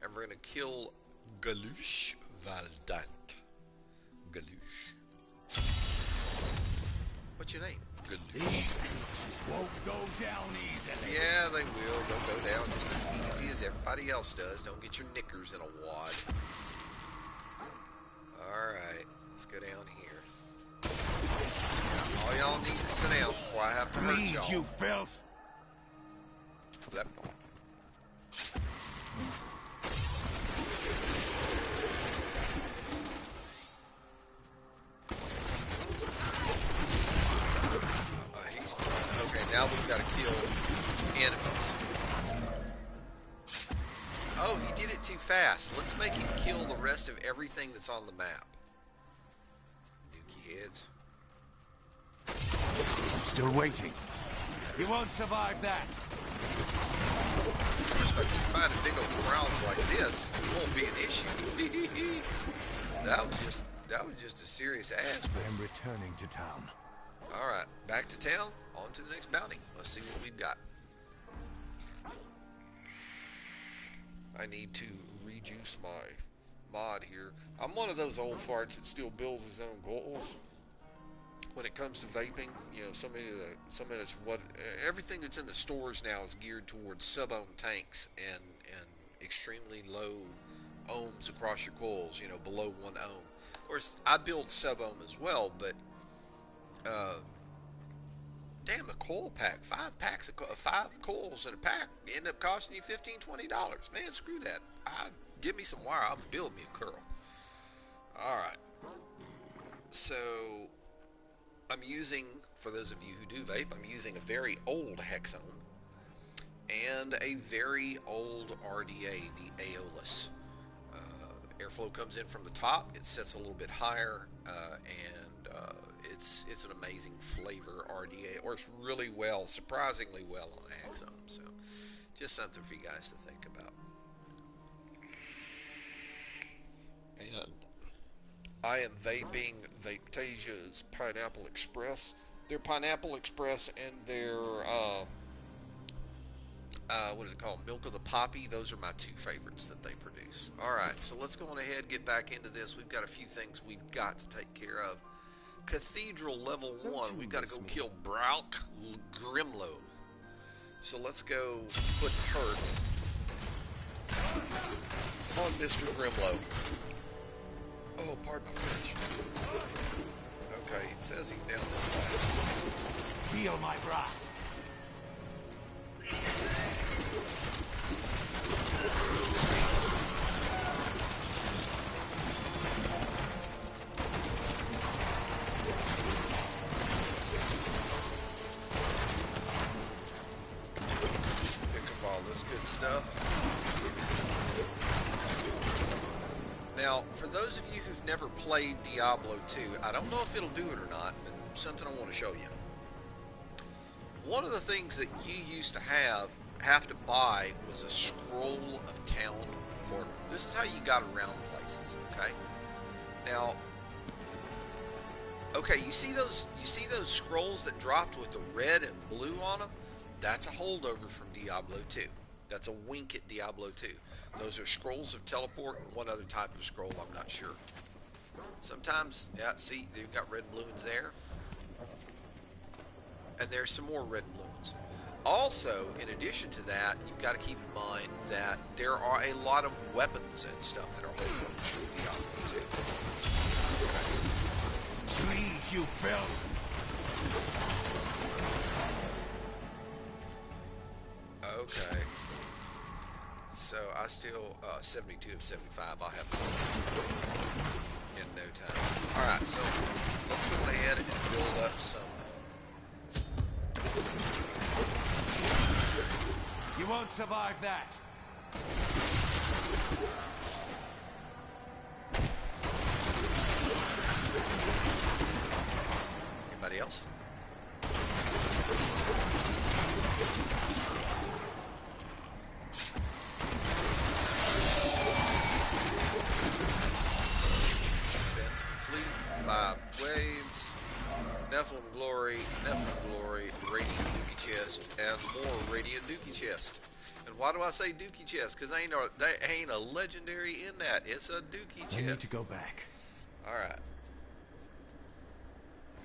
and we're gonna kill Galush Valdant. Galush. What's your name? These creatures won't go down easily. Yeah, they will. They'll go down just as easy as everybody else does. Don't get your knickers in a wad. Alright, let's go down here. All y'all need to sit down before I have to hurt y'all. You filth! Yep. Now we've got to kill enemies. Oh, he did it too fast. Let's make him kill the rest of everything that's on the map. Dookie heads. I'm still waiting. You won't survive that. Of course, if I keep finding big old crowds like this, it won't be an issue. that was a serious ass whip. I'm returning to town. Alright, back to town. On to the next bounty. Let's see what we've got. I need to rejuice my mod here. I'm one of those old farts that still builds his own goals. When it comes to vaping, you know, everything that's in the stores now is geared towards sub-ohm tanks and extremely low ohms across your coils, you know, below 1 ohm. Of course, I build sub-ohm as well, but damn, a coil pack, 5 coils in a pack end up costing you $15-20. Man, screw that. Give me some wire, I'll build me a curl. Alright. So I'm using, for those of you who do vape, I'm using a very old Hexone and a very old RDA, the Aeolus. Airflow comes in from the top, it sets a little bit higher, and it's an amazing flavor RDA. It works really well, surprisingly well on a Hexone. So just something for you guys to think about. And I am vaping Vapetasia's Pineapple Express. Their Pineapple Express and their what is it called? Milk of the Poppy. Those are my 2 favorites that they produce. Alright, so let's go on ahead and get back into this. We've got a few things we've got to take care of. Cathedral level 1. We've got to go kill Brauk Grimlow. So let's go put hurt on Mr. Grimlow. Oh, pardon my French. Okay, it says he's down this way. Feel my wrath. Pick up all this good stuff. Now, for those of you who've never played Diablo 2, I don't know if it'll do it or not, but something I want to show you. One of the things that you used to have to buy was a scroll of town portal. This is how you got around places, okay? Now, okay, you see those scrolls that dropped with the red and blue on them? That's a holdover from Diablo 2. That's a wink at Diablo 2. Those are scrolls of teleport and one other type of scroll, I'm not sure. Sometimes, yeah, see, you've got red balloons there. And there's some more red balloons. Also, in addition to that, you've got to keep in mind that there are a lot of weapons and stuff that are holdovers from Diablo 2. Bleed, you filth! Okay. So I still 72 of 75. I'll have this in no time. All right, so let's go ahead and build up some. You won't survive that. Anybody else? Events complete. 5 waves. Nephilim glory, radiant dookie chest, and more radiant dookie chest. And why do I say dookie chest? Because there ain't a legendary in that. It's a dookie chest. I need to go back. Alright.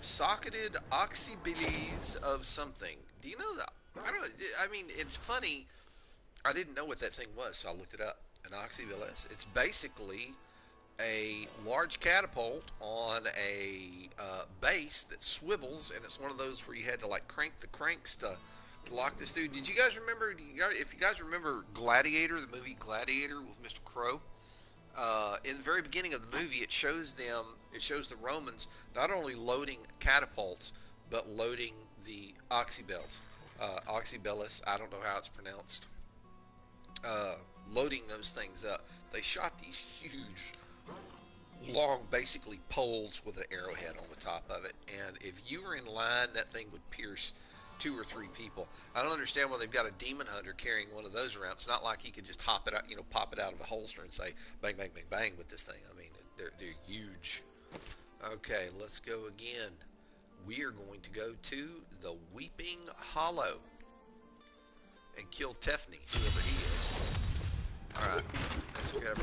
Socketed oxybiles of something. Do you know that? I mean, it's funny. I didn't know what that thing was, so I looked it up. An oxybilis. It's basically a large catapult on a base that swivels, and it's one of those where you had to like crank the cranks to lock this through. Did you guys remember? If you guys remember Gladiator, the movie Gladiator with Mr. Crow, in the very beginning of the movie, it shows the Romans not only loading catapults but loading the oxybels, oxybelis. I don't know how it's pronounced. Loading those things up. They shot these huge, long, basically poles with an arrowhead on the top of it, and if you were in line, that thing would pierce 2 or 3 people. I don't understand why they've got a demon hunter carrying one of those around. It's not like he could just pop it out of a holster and say bang, bang, bang, bang with this thing. I mean, they're huge. Okay, let's go again. We are going to go to the Weeping Hollow and kill Tefney, whoever he is. Alright, let's grab a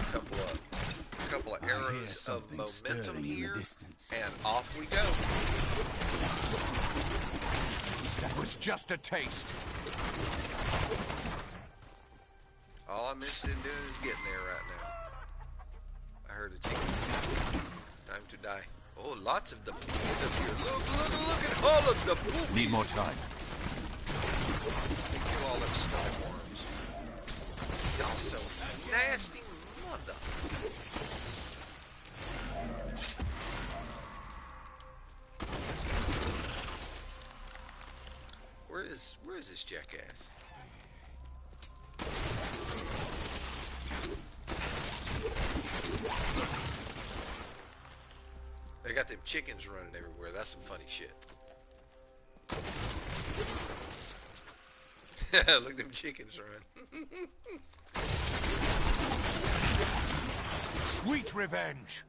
couple of arrows of momentum here, and off we go. That was just a taste. All I'm interested in doing is getting there right now. I heard a chicken. Time to die. Oh, lots of the poopies up here. Look at all of the poopies. Need more time. Kill all them stomach worms. Y'all so nasty, mother. Where is this jackass? They got them chickens running everywhere. That's some funny shit. Look at them chickens run. Sweet revenge.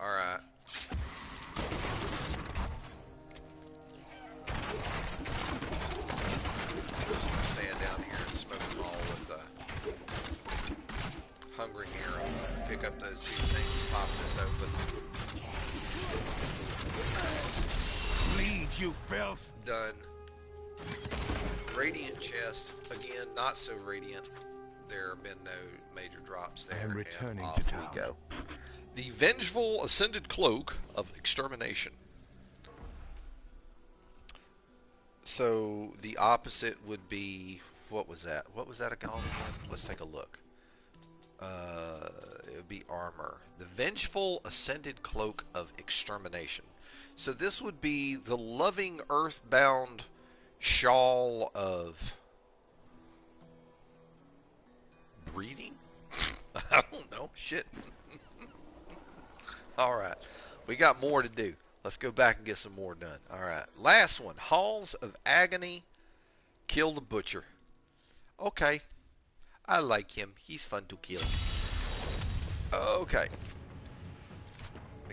All right. Just gonna stand down here and smoke them all with a hungering arrow. Pick up those two things, pop this open. Bleed, you filth. Done. Radiant chest. Again, not so radiant. There have been no major drops there. I am returning and to off town. we go. The Vengeful Ascended Cloak of Extermination. So the opposite would be, what was that? What was that again? Let's take a look. It would be armor. The Vengeful Ascended Cloak of Extermination. So this would be the loving earthbound shawl of breathing? I don't know. Shit. Alright. We got more to do. Let's go back and get some more done. Alright. Last one. Halls of Agony. Kill the Butcher. Okay. I like him. He's fun to kill. Okay.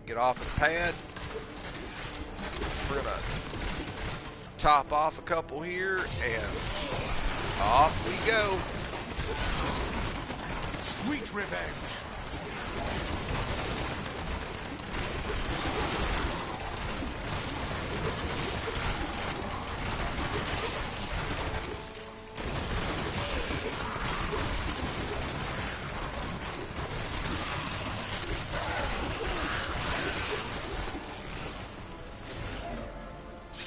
Get off the pad. We're gonna top off a couple here, and off we go. Sweet revenge.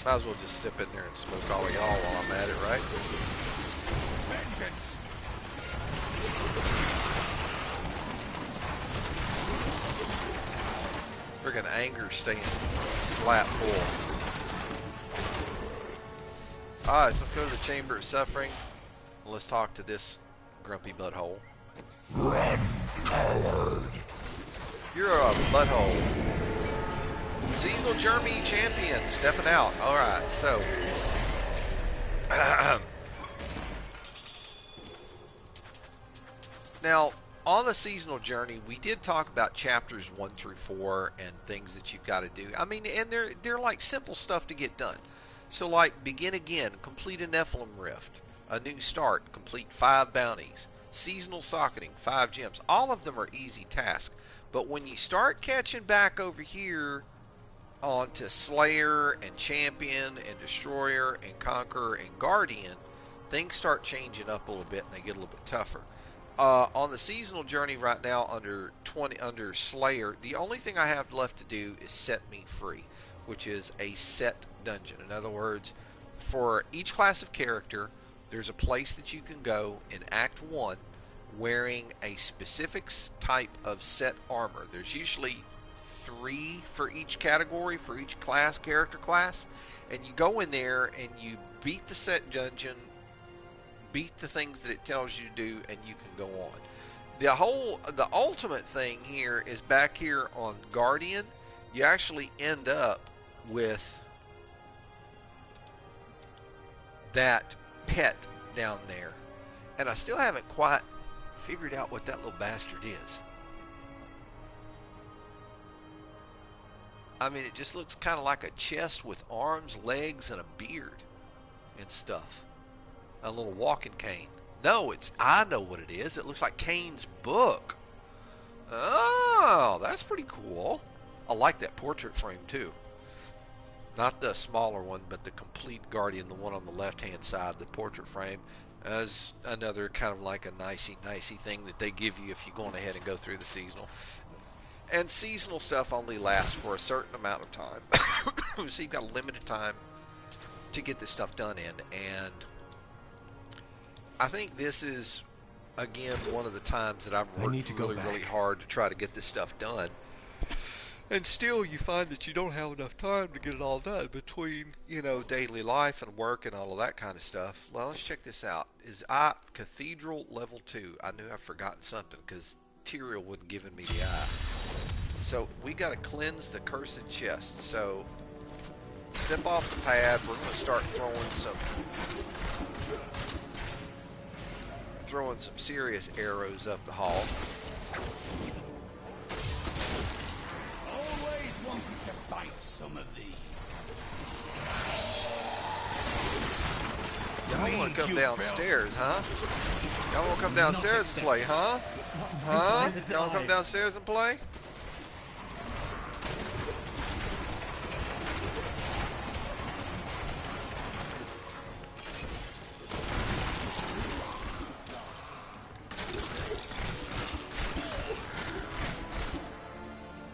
Might as well just step in there and smoke all of y'all while I'm at it, right? Vengeance. Friggin' anger staying slap full. Alright, so let's go to the Chamber of Suffering. Let's talk to this grumpy butthole. Run, coward. You're a butthole. Seasonal Journey champion stepping out. Alright, so now on the seasonal journey we did talk about chapters 1 through 4 and things that you've got to do. I mean, and they're like simple stuff to get done. So like begin again, complete a Nephilim Rift, a new start, complete 5 bounties, seasonal socketing, 5 gems. All of them are easy tasks. But when you start catching back over here onto Slayer and Champion and Destroyer and Conqueror and Guardian, things start changing up a little bit and they get a little bit tougher. On the seasonal journey right now under Slayer, the only thing I have left to do is set me free, which is a set dungeon. In other words, for each class of character, there's a place that you can go in Act 1 wearing a specific type of set armor. There's usually 3 for each category, for each character class, and you go in there and you beat the set dungeon, beat the things that it tells you to do, and you can go on. The ultimate thing here is back here on Guardian. You actually end up with that pet down there. And I still haven't quite figured out what that little bastard is. I mean, it just looks kind of like a chest with arms, legs, and a beard and stuff. A little walking cane. No, I know what it is. It looks like Kane's book. Oh, that's pretty cool. I like that portrait frame too. Not the smaller one, but the complete Guardian, the one on the left-hand side, the portrait frame, as another kind of like a nicey thing that they give you if you go on ahead and go through the seasonal. And seasonal stuff only lasts for a certain amount of time. So you've got a limited time to get this stuff done in. And I think this is, again, one of the times that I've worked really hard to try to get this stuff done. And still, you find that you don't have enough time to get it all done between, you know, daily life and work and all of that kind of stuff. Well, let's check this out. Cathedral level 2. I knew I'd forgotten something because Tyrael wouldn't given me the eye. So we got to cleanse the cursed chest. So step off the pad. We're going to start throwing some serious arrows up the hall. Wanted to bite some of these. Y'all want to come downstairs, huh? Y'all want to come downstairs and play, huh? Huh? Y'all want to come downstairs and play?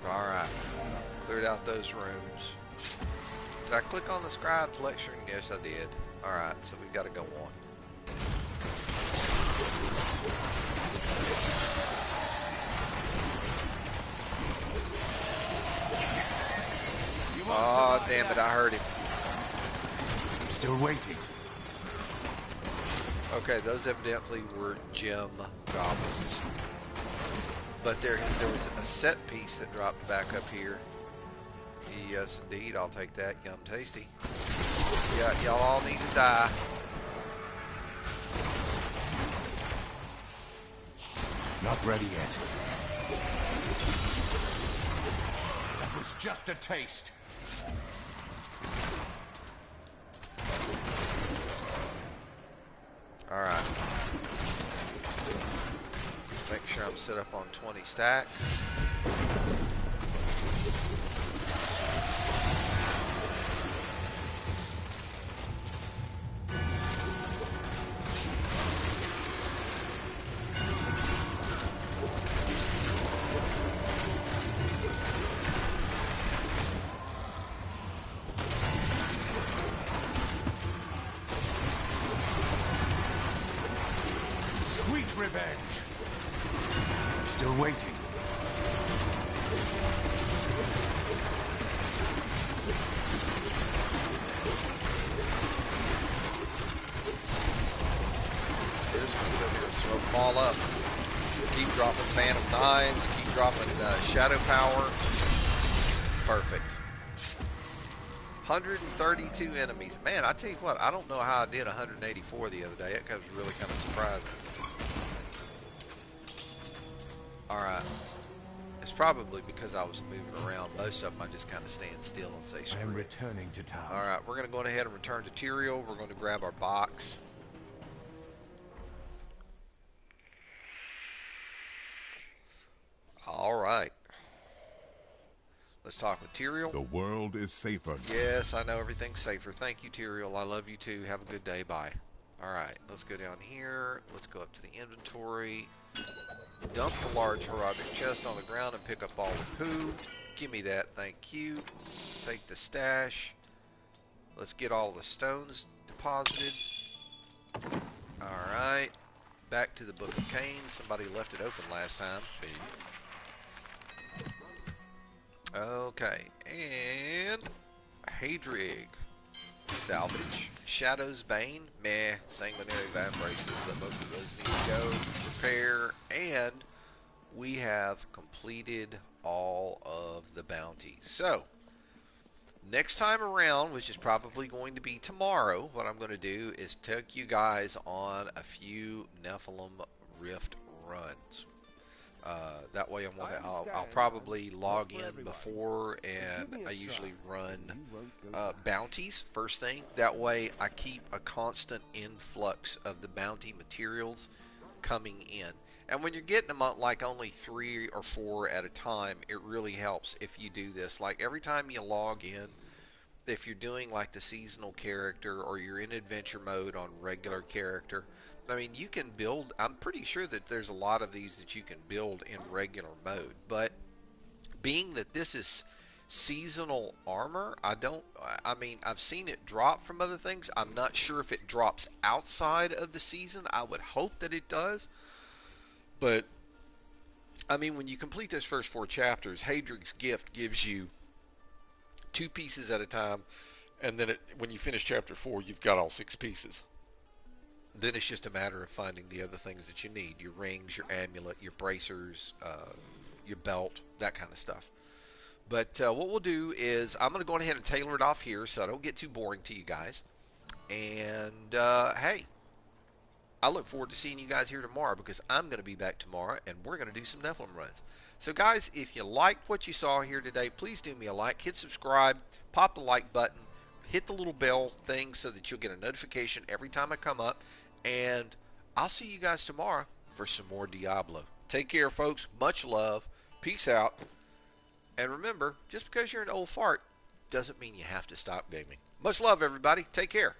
Alright. Cleared out those rooms. Did I click on the scribe's lecturing? Yes, I did. Alright, so we got to go on. Oh, damn it, I heard him. I'm still waiting. Okay, those evidently were gem goblins. But there was a set piece that dropped back up here. Yes, indeed, I'll take that. Yum tasty. Yeah, y'all all need to die. Not ready yet. That was just a taste. Alright. Make sure I'm set up on 20 stacks. Sweet revenge. I'm still waiting. We're just going to sit here and smoke them all up. Keep dropping Phantom 9s, keep dropping Shadow Power. Perfect. 132 enemies. Man, I tell you what, I don't know how I did 184 the other day. That was really kind of surprising. Alright. It's probably because I was moving around. Most of them I just kind of stand still and say screw it. I am returning to town. Alright, we're going to go ahead and return to Tyrael. We're going to grab our box. Alright. Let's talk with Tyrael. The world is safer. Yes, I know everything's safer. Thank you, Tyrael. I love you too. Have a good day. Bye. Alright, let's go down here. Let's go up to the inventory. Dump the large heraldic chest on the ground and pick up all the poo. Give me that, thank you. Take the stash. Let's get all the stones deposited. Alright. Back to the Book of Cain. Somebody left it open last time. Okay. And Hadrig. Salvage. Shadow's Bane. Meh. Sanguinary Vambraces. Let both of those need to go. Repair. And we have completed all of the bounties. So, Next time around, which is probably going to be tomorrow, what I'm going to do is take you guys on a few Nephilim Rift runs. That way I'll probably log in before, and I usually run bounties first thing. That way I keep a constant influx of the bounty materials coming in. And when you're getting them like only 3 or 4 at a time, it really helps if you do this. Like every time you log in, if you're doing like the seasonal character or you're in adventure mode on regular character, I mean, you can build, I'm pretty sure that there's a lot of these that you can build in regular mode, but being that this is seasonal armor, I mean, I've seen it drop from other things. I'm not sure if it drops outside of the season. I would hope that it does, but I mean, when you complete those first 4 chapters, Hadrig's gift gives you 2 pieces at a time, and then when you finish chapter 4, you've got all 6 pieces. Then it's just a matter of finding the other things that you need: your rings, your amulet, your bracers, your belt, that kind of stuff. But what we'll do is I'm going to go ahead and tailor it off here so I don't get too boring to you guys. And hey, I look forward to seeing you guys here tomorrow, because I'm going to be back tomorrow and we're going to do some Nephilim runs. So guys, if you liked what you saw here today, please do me a like, hit subscribe, pop the like button, hit the little bell thing so that you'll get a notification every time I come up. And I'll see you guys tomorrow for some more Diablo. Take care, folks. Much love. Peace out. And remember, just because you're an old fart doesn't mean you have to stop gaming. Much love, everybody. Take care.